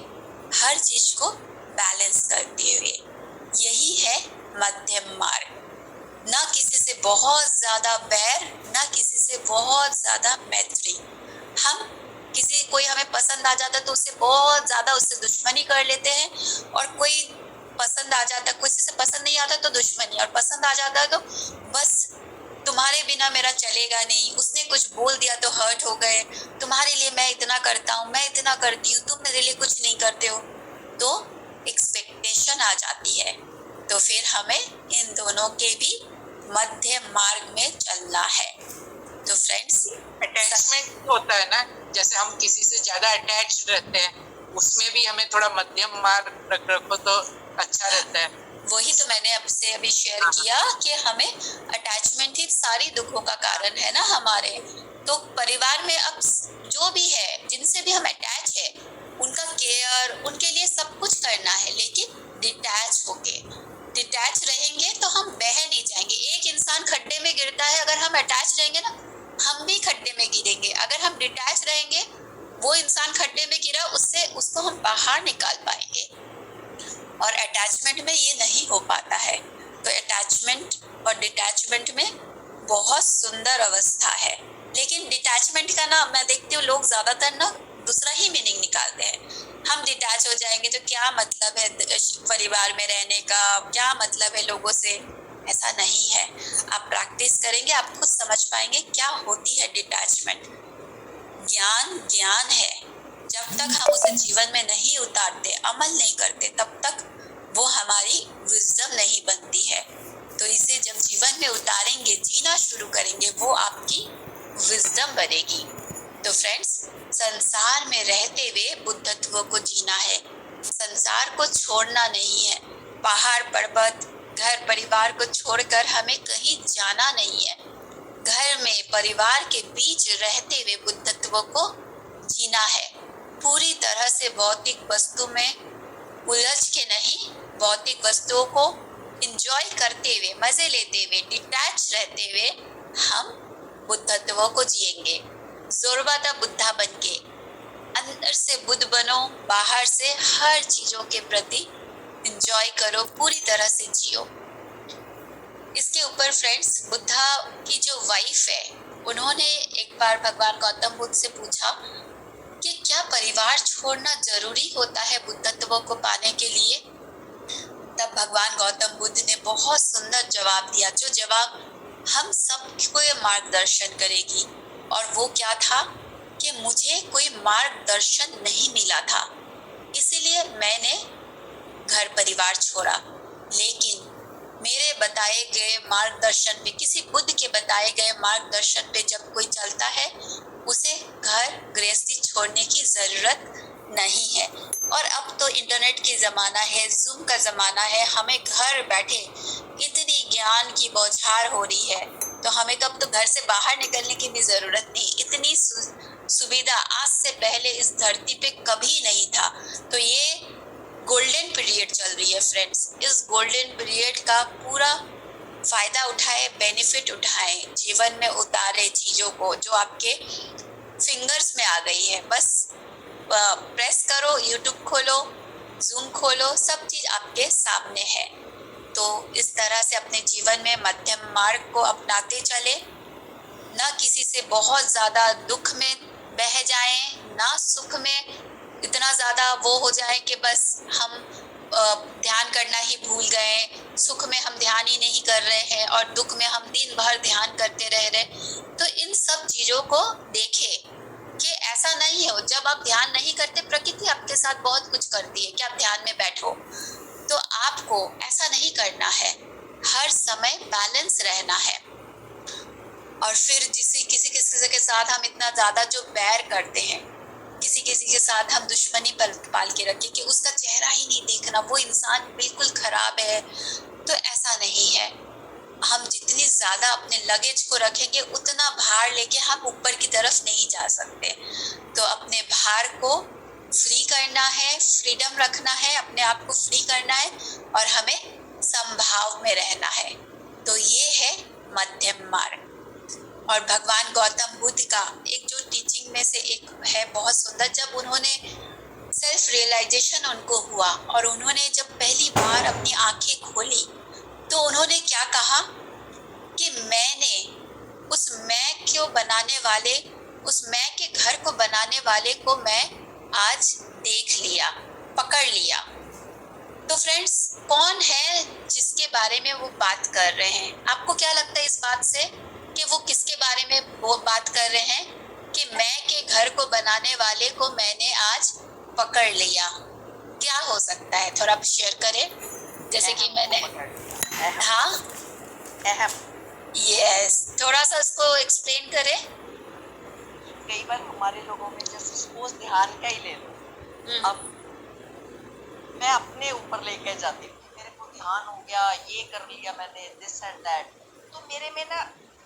हर चीज को बैलेंस करते हुए। यही है मध्यम मार्ग। ना किसी से बहुत ज्यादा बैर, ना किसी से बहुत ज्यादा मैत्री। हम कोई हमें पसंद आ जाता है तो उससे बहुत ज्यादा उससे दुश्मनी कर लेते हैं, और कोई पसंद आ जाता, किसी से पसंद नहीं आता तो दुश्मनी, और पसंद आ जाता तो बस तुम्हारे बिना मेरा चलेगा नहीं, उसने कुछ बोल दिया तो हर्ट हो गए, तुम्हारे लिए मैं इतना करता हूँ, मैं इतना करती हूँ, तुम मेरे लिए कुछ नहीं करते हो, तो एक्सपेक्टेशन आ जाती है। तो फिर हमें इन दोनों के भी मध्य मार्ग में चलना है। तो फ्रेंड्स, अटैचमेंट होता है ना, जैसे हम किसी से ज्यादा अटैच रहते हैं, उसमें भी हमें थोड़ा मध्यम मार्ग रखो तो अच्छा रहता है। वही तो मैंने आपसे अभी शेयर किया कि हमें अटैचमेंट ही सारी दुखों का कारण है ना हमारे। तो परिवार में अब जो भी है, जिनसे भी हम अटैच है, उनका केयर, उनके लिए सब कुछ करना है, लेकिन डिटैच होके, डिटैच रहेंगे तो हम बह नहीं जाएंगे। एक इंसान खड्डे में गिरता है, अगर हम अटैच रहेंगे ना, हम भी खड्डे में गिरेंगे। अगर हम डिटैच रहेंगे, वो इंसान खड्डे में गिरा, उसको हम बाहर निकाल पाएंगे। और अटैचमेंट में ये नहीं हो पाता है। तो अटैचमेंट और डिटैचमेंट में बहुत सुंदर अवस्था है। लेकिन डिटैचमेंट का ना मैं देखती हूँ लोग ज्यादातर ना दूसरा ही मीनिंग निकालते हैं। हम डिटैच हो जाएंगे तो क्या मतलब है परिवार में रहने का, क्या मतलब है लोगों से, ऐसा नहीं है। आप प्रैक्टिस करेंगे, आप खुद समझ पाएंगे क्या होती है डिटैचमेंट। ज्ञान है, जब तक हम उसे जीवन में नहीं उतारते, अमल नहीं करते, तब तक वो हमारी विजडम नहीं बनती है। तो इसे जब जीवन में उतारेंगे, जीना शुरू करेंगे, वो आपकी विजडम बनेगी। तो फ्रेंड्स, संसार में रहते हुए बुद्धत्व को जीना है, संसार को छोड़ना नहीं है। पहाड़ पर्वत घर परिवार को छोड़कर हमें कहीं जाना नहीं है। घर में परिवार के बीच रहते हुए बुद्धत्व को जीना है। पूरी तरह से भौतिक वस्तु में उलझ के नहीं, भौतिक वस्तुओं को एंजॉय करते हुए, मजे लेते हुए, डिटैच रहते हुए हम बुद्धत्व को जिएंगे। जोरबादा बुद्धा बनके, अंदर से बुद्ध बनो, बाहर से हर चीजों के प्रति एंजॉय करो, पूरी तरह से जियो। इसके ऊपर फ्रेंड्स, बुद्धा की जो वाइफ है, उन्होंने एक बार भगवान गौतम बुद्ध से पूछा कि क्या परिवार छोड़ना जरूरी होता है बुद्धत्व को पाने के लिए। तब भगवान गौतम बुद्ध ने बहुत सुंदर जवाब दिया, जो जवाब हम सबको ये मार्गदर्शन करेगी। और वो क्या था कि मुझे कोई मार्गदर्शन नहीं मिला था, इसीलिए मैंने घर परिवार छोड़ा। लेकिन मेरे बताए गए मार्गदर्शन पे, किसी बुद्ध के बताए गए मार्गदर्शन पे जब कोई चलता है, उसे घर गृहस्थी छोड़ने की जरूरत नहीं है। और अब तो इंटरनेट की ज़माना है, जूम का ज़माना है, हमें घर बैठे इतनी ज्ञान की बौछार हो रही है, तो हमें तो अब तो घर से बाहर निकलने की भी ज़रूरत नहीं। इतनी सुविधा आज से पहले इस धरती पे कभी नहीं था। तो ये गोल्डन पीरियड चल रही है फ्रेंड्स। इस गोल्डन पीरियड का पूरा फ़ायदा उठाए, बेनिफिट उठाए, जीवन में उतारे चीज़ों को जो आपके फिंगर्स में आ गई है। बस प्रेस करो, यूट्यूब खोलो, जूम खोलो, सब चीज़ आपके सामने है। तो इस तरह से अपने जीवन में मध्यम मार्ग को अपनाते चले, ना किसी से बहुत ज़्यादा दुख में बह जाएं, ना सुख में इतना ज़्यादा वो हो जाए कि बस हम ध्यान करना ही भूल गए, सुख में हम ध्यान ही नहीं कर रहे हैं और दुख में हम दिन भर ध्यान करते रह रहे। तो इन सब चीज़ों को देखें कि ऐसा नहीं हो। जब आप ध्यान नहीं करते, प्रकृति आपके साथ बहुत कुछ करती है कि आप ध्यान में बैठो, तो आपको ऐसा नहीं करना है। हर समय बैलेंस रहना है। और फिर किसी के साथ हम इतना ज़्यादा जो बैर करते हैं, किसी के साथ हम दुश्मनी पाल के रखें कि उसका चेहरा ही नहीं देखना, वो इंसान बिल्कुल खराब है, तो ऐसा नहीं है। हम जितनी ज़्यादा अपने लगेज को रखेंगे, उतना भार लेके हम ऊपर की तरफ नहीं जा सकते। तो अपने भार को फ्री करना है, फ्रीडम रखना है, अपने आप को फ्री करना है और हमें संभाव में रहना है। तो ये है मध्यम मार्ग। और भगवान गौतम बुद्ध का एक जो टीचिंग में से एक है बहुत सुंदर, जब उन्होंने सेल्फ रियलाइजेशन उनको हुआ और उन्होंने जब पहली बार अपनी आंखें खोली, तो उन्होंने क्या कहा कि मैंने उस मैं को बनाने वाले, उस मैं के घर को बनाने वाले को मैं आज देख लिया, पकड़ लिया। तो फ्रेंड्स, कौन है जिसके बारे में वो बात कर रहे हैं? आपको क्या लगता है इस बात से कि वो किसके बारे में वो बात कर रहे हैं? कि मैं के घर को बनाने वाले को मैंने आज पकड़ लिया। क्या हो सकता है, थोड़ा आप शेयर करें? जैसे कि मैंने, हाँ, अहम। यस, थोड़ा सा उसको एक्सप्लेन करें। कई बार हमारे लोगों में, जैसे सपोज ध्यान का ही ले लो, अब मैं अपने ऊपर लेके जाती हूँ, मेरे को ध्यान हो गया, ये कर लिया मैंने, दिस एंड दैट, तो मेरे में ना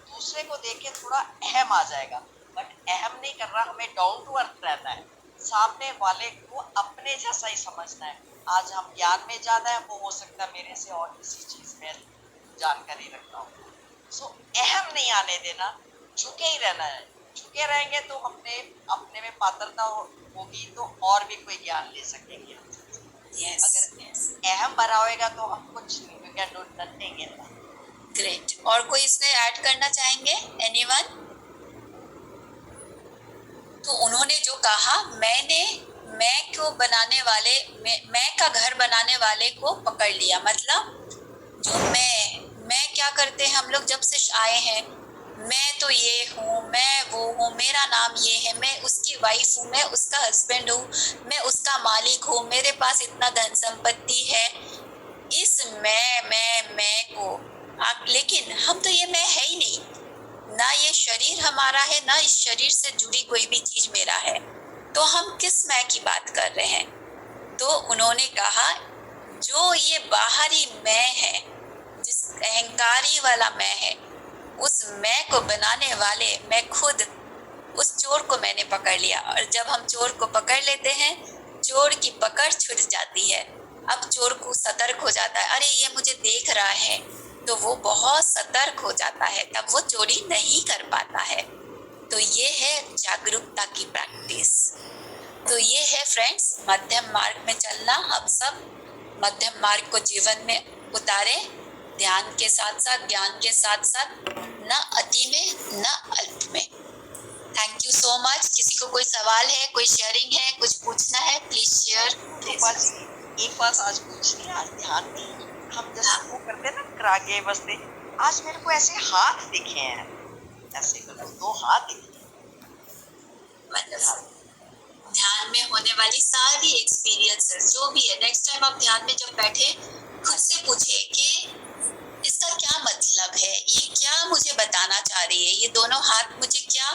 दूसरे को देख के थोड़ा अहम आ जाएगा, बट अहम नहीं कर रहा, हमें डाउन टू अर्थ रहना है, सामने वाले को अपने जैसा ही समझना है। आज हम ज्ञान में ज्यादा है, वो हो सकता है मेरे से और किसी चीज में जानकारी रखता हूँ। सो अहम नहीं आने देना, झुके ही रहना है। झुके रहेंगे तो अपने में पात्रता होगी, तो और भी कोई ज्ञान ले सकेंगे। अगर अहम भरा होएगा तो हम कुछ नहीं, we can do nothing in that. Great. और कोई इसमें ऐड करना चाहेंगे? एनीवन? तो उन्होंने जो कहा, मैं को बनाने वाले, मैं का घर बनाने वाले को पकड़ लिया, मतलब जो मैं क्या करते हैं हम लोग जब से आए हैं, मैं तो ये हूँ, मैं वो हूँ, मेरा नाम ये है, मैं उसकी वाइफ हूँ, मैं उसका हस्बैंड हूँ, मैं उसका मालिक हूँ, मेरे पास इतना धन संपत्ति है। इस मैं को लेकिन हम तो ये मैं है ही नहीं, ना ये शरीर हमारा है, ना इस शरीर से जुड़ी कोई भी चीज मेरा है, तो हम किस मैं की बात कर रहे हैं? तो उन्होंने कहा, जो ये बाहरी मैं है, जिस अहंकारी वाला मैं है, उस मैं को बनाने वाले मैं खुद, उस चोर को मैंने पकड़ लिया। और जब हम चोर को पकड़ लेते हैं, चोर की पकड़ छूट जाती है। अब चोर को सतर्क हो जाता है, अरे ये मुझे देख रहा है, तो वो बहुत सतर्क हो जाता है, तब वो चोरी नहीं कर पाता है। तो ये है जागरूकता की प्रैक्टिस। तो ये है फ्रेंड्स, मध्यम मार्ग में चलना। हम सब मध्यम मार्ग को जीवन में उतारें, ध्यान के साथ साथ, ज्ञान के साथ साथ, न अति में न अल्प में। Thank you so much. किसी को कोई सवाल है, कोई शेयरिंग है, कुछ पूछना है, प्लीज शेयर। एक बात आज पूछनी है, आज ध्यान में हम जैसे वो करते हैं ना, करागे बसते, आज मेरे को ऐसे हाथ दिखे हैं, ऐसे करो, 2 हाथ दिखे। मतलब ध्यान में होने वाली सारी एक्सपीरियंसेस जो भी है, नेक्स्ट टाइम आप ध्यान में जब बैठे, खुद से पूछे कि इसका क्या मतलब है, ये क्या मुझे बताना चाह रही है, ये दोनों हाथ मुझे क्या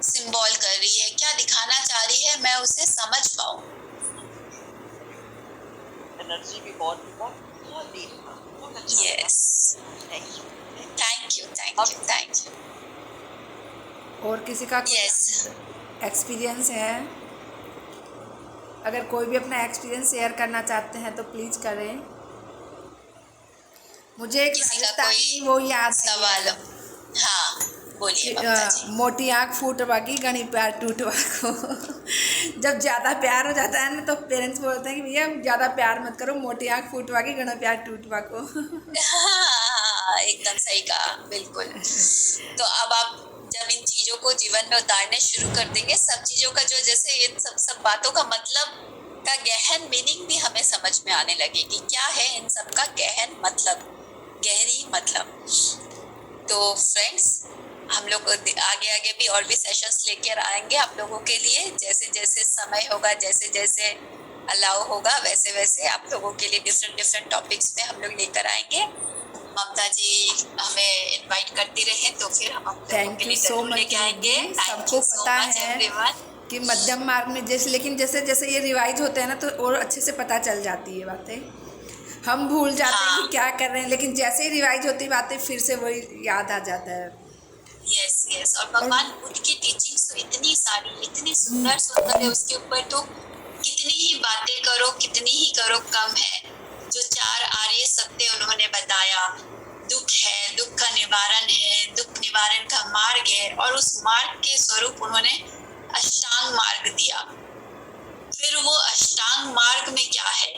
सिंबल कर रही है, क्या दिखाना चाह रही है, मैं उसे समझ पाऊं। एनर्जी भी बहुत डीप, बहुत अच्छा। Yes, thank you. और किसी का यस, एक्सपीरियंस है? अगर कोई भी अपना एक्सपीरियंस शेयर करना चाहते हैं तो प्लीज करें। मुझे एक किसी का राजस्थानी कोई वो याद सवाल? हाँ, बोलिए ममता जी। मोटी आँख फूटवा की घनी प्यार टूटवा को। जब ज़्यादा प्यार हो जाता है ना, तो पेरेंट्स बोलते हैं कि भैया ज़्यादा प्यार मत करो, मोटी आँख फूटवा की घना प्यार टूटवा को। हाँ, एकदम सही कहा, बिल्कुल। तो अब आप जब इन चीजों को जीवन में उतारने शुरू कर देंगे, सब चीजों का जो, जैसे इन सब बातों का मतलब का गहन मीनिंग भी हमें समझ में आने लगेगी, क्या है इन सब का गहन मतलब, गहरी मतलब। तो फ्रेंड्स, हम लोग आगे भी और भी सेशंस लेकर आएंगे आप लोगों के लिए, जैसे जैसे समय होगा, जैसे जैसे अलाउ होगा, वैसे वैसे आप लोगों के लिए डिफरेंट टॉपिक्स में हम लोग लेकर आएंगे। ममता जी हमें इनवाइट करती रहे, तो फिर हम लोगों के लिए जरूर लेके आएंगे। सबको पता है कि मध्यम मार्ग में लेकिन जैसे जैसे ये रिवाइज होते हैं ना, तो और अच्छे से पता चल जाती है बातें। हम भूल जाते हैं कि क्या कर रहे हैं, लेकिन जैसे ही रिवाइज होती बातें, फिर से वही याद आ जाता है। यस। और भगवान बुद्ध की टीचिंग्स तो इतनी सारी, इतनी सुंदर है, उसके ऊपर तो कितनी ही बातें करो, कितनी ही करो कम है। जो 4 आर्य सत्य उन्होंने बताया, दुख है, दुख का निवारण है, दुख निवारण का मार्ग है, और उस मार्ग के स्वरूप उन्होंने अष्टांग मार्ग दिया। फिर वो अष्टांग मार्ग में क्या है?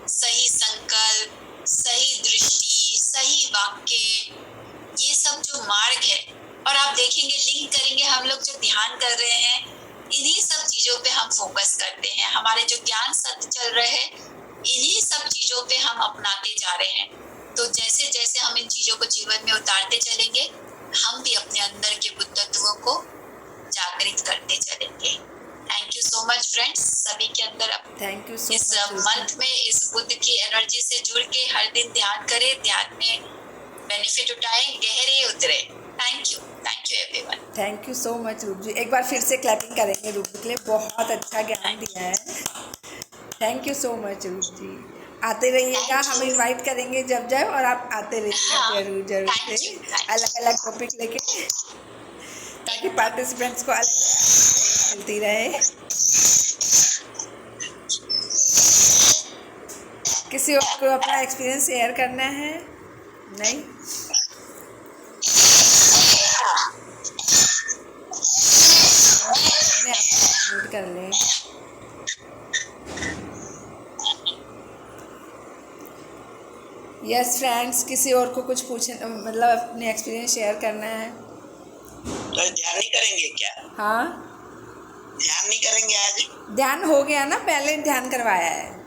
सही संकल्प, सही दृष्टि, सही वाक्य, ये सब जो मार्ग है। और आप देखेंगे, लिंक करेंगे, हम लोग जो ध्यान कर रहे हैं, इन्हीं सब चीजों पे हम फोकस करते हैं। हमारे जो ज्ञान सत्य चल रहे हैं, इन्हीं सब चीजों पे हम अपनाते जा रहे हैं। तो जैसे जैसे हम इन चीजों को जीवन में उतारते चलेंगे, हम भी अपने अंदर के बुद्ध तत्वों को जागृत करते चलेंगे। Thank you so much friends, सभी के अंदर थैंक यू सो इस मच। मंथ में इस बुद्ध की एनर्जी से जुड़ के हर दिन ध्यान करें, ध्यान में बेनिफिट उठाएं, गहरे उतरे। Thank you everyone. Thank you so much रूप जी। एक बार फिर से क्लैपिंग करेंगे रूप जी के लिए, बहुत अच्छा ज्ञान दिया है। थैंक यू सो मच रूप जी। आते रहिएगा, हम इनवाइट करेंगे जब जब, और आप आते रहिएगा जरूर जरूर से, अलग अलग टॉपिक लेके, ताकि पार्टिसिपेंट्स को अलग मिलती रहे। किसी और को अपना एक्सपीरियंस शेयर करना है? नहीं? अपने आप को म्यूट कर लें। यस फ्रेंड्स, किसी और को कुछ पूछना, मतलब अपने एक्सपीरियंस शेयर करना है? तो ध्यान नहीं करेंगे क्या? हाँ, ध्यान नहीं करेंगे आज? ध्यान हो गया ना, पहले ध्यान करवाया है।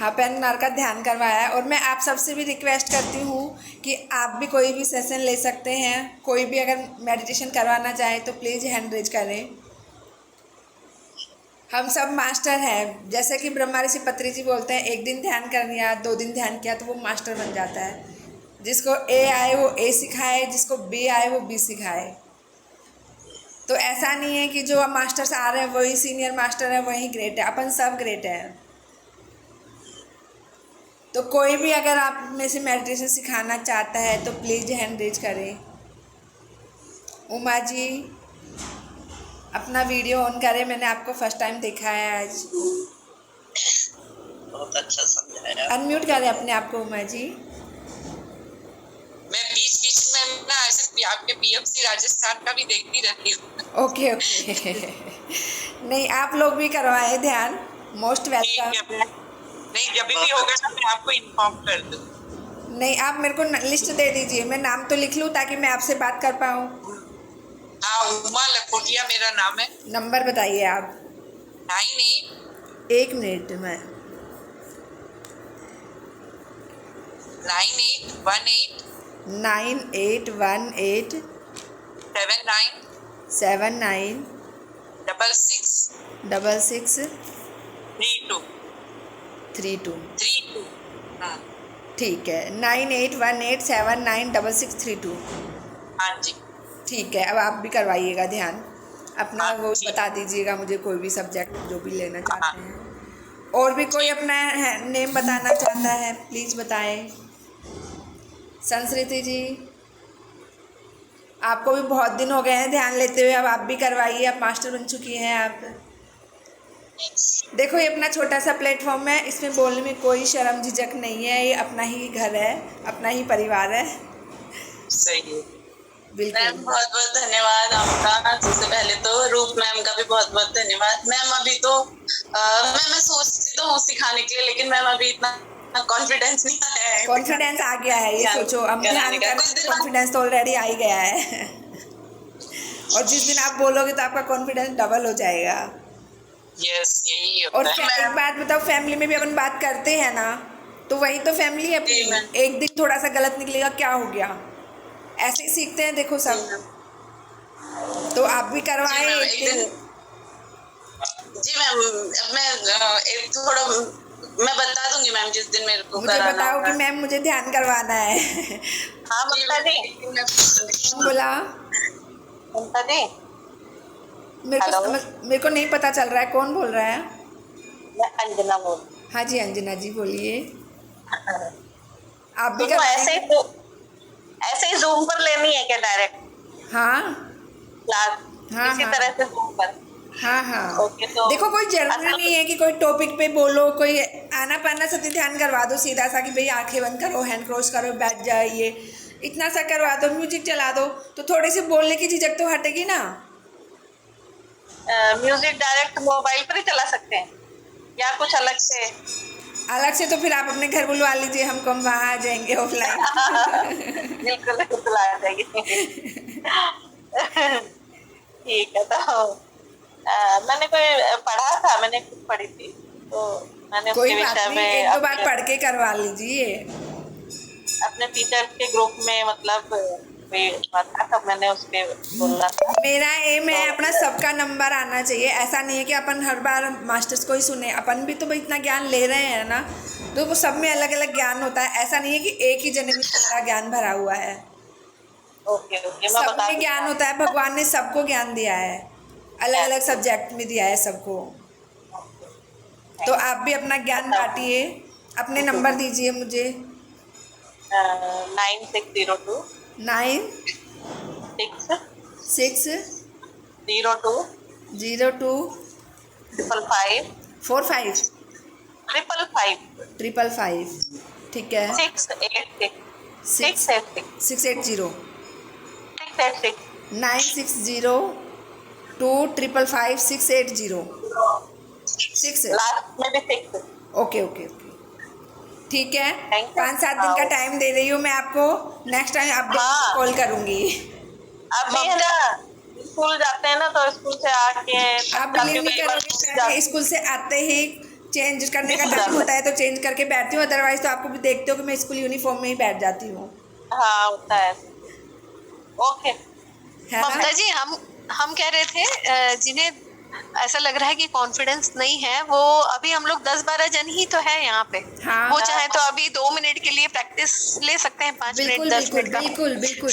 हाँ, पैननार का ध्यान करवाया है। और मैं आप सबसे भी रिक्वेस्ट करती हूँ कि आप भी कोई भी सेशन ले सकते हैं। कोई भी अगर मेडिटेशन करवाना चाहे तो प्लीज़ हैंड रेज करें। हम सब मास्टर हैं। जैसे कि ब्रह्मा ऋषि पत्री जी बोलते हैं, एक दिन ध्यान कर लिया, 2 दिन ध्यान किया तो वो मास्टर बन जाता है। जिसको ए आए वो ए सिखाए, जिसको बी आए वो बी सिखाए। तो ऐसा नहीं है कि जो मास्टर्स आ रहे हैं वही सीनियर मास्टर है, वही ग्रेट है। अपन सब ग्रेट है। तो कोई भी अगर आप में से मेडिटेशन सिखाना चाहता है तो प्लीज़ हैंड रेज करें। उमा जी अपना वीडियो ऑन करें, मैंने आपको फर्स्ट टाइम देखा है आज। बहुत अच्छा समझाया। अनम्यूट करें अपने आप को उमा जी। मैं बीच बीच में ना ऐसे आपके पीएमसी राजस्थान का भी देखती रहती हूँ। Okay okay. नहीं, आप लोग भी करवाएं ध्यान, मोस्ट वेलकम। नहीं, जब भी होगा ना मैं आपको इन्फॉर्म कर दूँ। नहीं, आप मेरे को लिस्ट दे दीजिए, मैं नाम तो लिख लूँ ताकि मैं आपसे बात कर पाऊँ। हाँ, उमा लखोटिया मेरा नाम है। नंबर बताइए आप। 98 एक मिनट में 9818 9818 79 66 66 32। 32। हाँ ठीक है, 9818796632। हाँ जी, ठीक है, अब आप भी करवाइएगा ध्यान अपना। हाँ, वो ठीक। बता दीजिएगा मुझे, कोई भी सब्जेक्ट जो भी लेना चाहते हैं। और भी कोई अपना नेम बताना चाहता है प्लीज़ बताएं। संस्कृति जी, आपको भी बहुत दिन हो गए हैं ध्यान लेते हुए, अब आप भी करवाइए, आप मास्टर बन चुकी हैं आप। देखो, ये अपना छोटा सा प्लेटफॉर्म है, इसमें बोलने में कोई शर्म झिझक नहीं है। ये अपना ही घर है, अपना ही परिवार है। सही है। बिल्कुल। मैम बहुत बहुत धन्यवाद आपका। सबसे पहले तो रूप मैम का भी बहुत बहुत धन्यवाद। मैम अभी तो मैं सोचती तो हूँ सिखाने के लिए, लेकिन मैम अभी इतना कॉन्फिडेंस नहीं आया है। कॉन्फिडेंस आ गया है, ये सोचो, अब ध्यान का कॉन्फिडेंस तो ऑलरेडी आ ही गया है। और जिस दिन आप बोलोगे तो आपका कॉन्फिडेंस डबल हो जाएगा। यस, यही और होता है। एक बात बताओ, फैमिली में भी अपन बात करते हैं ना, तो वही तो फैमिली है अपनी। एक दिन थोड़ा सा गलत निकलेगा, क्या हो गया, ऐसे ही सीखते हैं देखो सब। तो आप भी करवाएं एक दिन। जी मैम, मैं एक थोड़ा मैं बता दूंगी मैम जिस दिन मेरे को मुझे बताओ कि मैम मुझे ध्यान करवाना है। हाँ ममता जी। बोला ममता जी, मेरे को नहीं पता चल रहा है कौन बोल रहा है। मैं अंजना बोल। हाँ जी अंजना जी बोलिए। आप भी तो ऐसे ही जूम पर लेनी है क्या डायरेक्ट हाँ क्लास? हाँ, इसी हाँ। तरह से जूम पर। हाँ हाँ ओके, तो देखो, कोई जरूरी नहीं है कि कोई टॉपिक पे बोलो, कोई आना पाना सत्य ध्यान करवा दो सीधा सा कि भाई आंखें बंद करो, हैंड क्रॉस करो, बैठ जाइए, इतना सा करवा दो, म्यूजिक चला दो, तो थोड़ी सी बोलने की झिझक तो हटेगी ना। म्यूजिक डायरेक्ट मोबाइल पर ही चला सकते हैं या कुछ अलग से? अलग से तो फिर आप अपने घर बुलवा लीजिए हमको, हम वहाँ आ जाएंगे ऑफलाइन। बिल्कुल बिल्कुल आ जाएगी। ठीक है, तो मैंने कोई पढ़ा था, मैंने खुद पढ़ी थी, तो मैंने कोई उसके बात विषय नहीं, में एक दो बार पढ़ के करवा लीजिए। अपने टीचर के ग्रुप में मतलब कोई बात था, तब मैंने उसके बोला था। मेरा एम है अपना सबका नंबर आना चाहिए। ऐसा नहीं है कि अपन हर बार मास्टर्स को ही सुने, अपन भी तो भाई इतना ज्ञान ले रहे हैं ना, तो वो सब में अलग अलग ज्ञान होता है। ऐसा नहीं है कि एक ही जने में सारा ज्ञान भरा हुआ है। ओके ओके, मैं सब बता में ज्ञान होता है, भगवान ने सबको ज्ञान दिया है, अलग अलग सब्जेक्ट में दिया है सबको। तो आप भी अपना ज्ञान बांटिए। अपने नंबर दीजिए मुझे। 9602 9 6 6 02 02 55 45 555 555। ठीक है। 680 686 680 686 960 2 555 680 6। लास्ट में भी 6। ओके ओके ओके, ठीक है। Thank you. 5-7 दिन का टाइम दे रही हूँ मैं आपको। नेक्स्ट टाइम अपडेट हाँ। कॉल करूँगी। अब भी है ना, स्कूल जाते हैं ना, तो स्कूल से आके आप बिलीव नहीं करोगे, मैं स्कूल से आते ही चेंज करने का टाइम होता है तो चेंज करके बैठती हूँ, अदरवाइज तो आपको भी देखते हो कि मैं स्कूल यूनिफॉर्म में ही बैठ जाती हूँ। हाँ होता है। ओके है ना? ममता जी, हम कह रहे थे जिन्हें ऐसा लग रहा है कि कॉन्फिडेंस नहीं है, वो अभी हम लोग 10-12 जन ही तो है यहाँ पे। हाँ। वो चाहे तो अभी 2 मिनट के लिए प्रैक्टिस ले सकते हैं, 5 मिनट बिल्कुल 10 बिल्कुल मिनट का। बिल्कुल बिल्कुल।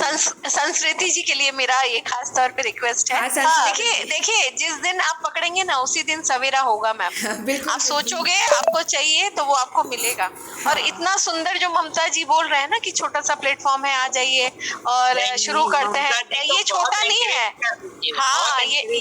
संस्कृति जी के लिए मेरा ये खास तौर पे रिक्वेस्ट है। हाँ, संस्कृति जी। देखिए जिस दिन आप पकड़ेंगे ना, उसी दिन सवेरा होगा मैम। हाँ, बिल्कुल, आप बिल्कुल। सोचोगे आपको चाहिए तो वो आपको मिलेगा। और इतना सुंदर जो ममता जी बोल रहे हैं ना कि छोटा सा प्लेटफॉर्म है, आ जाइए और शुरू करते हैं, ये छोटा नहीं है। हाँ, ये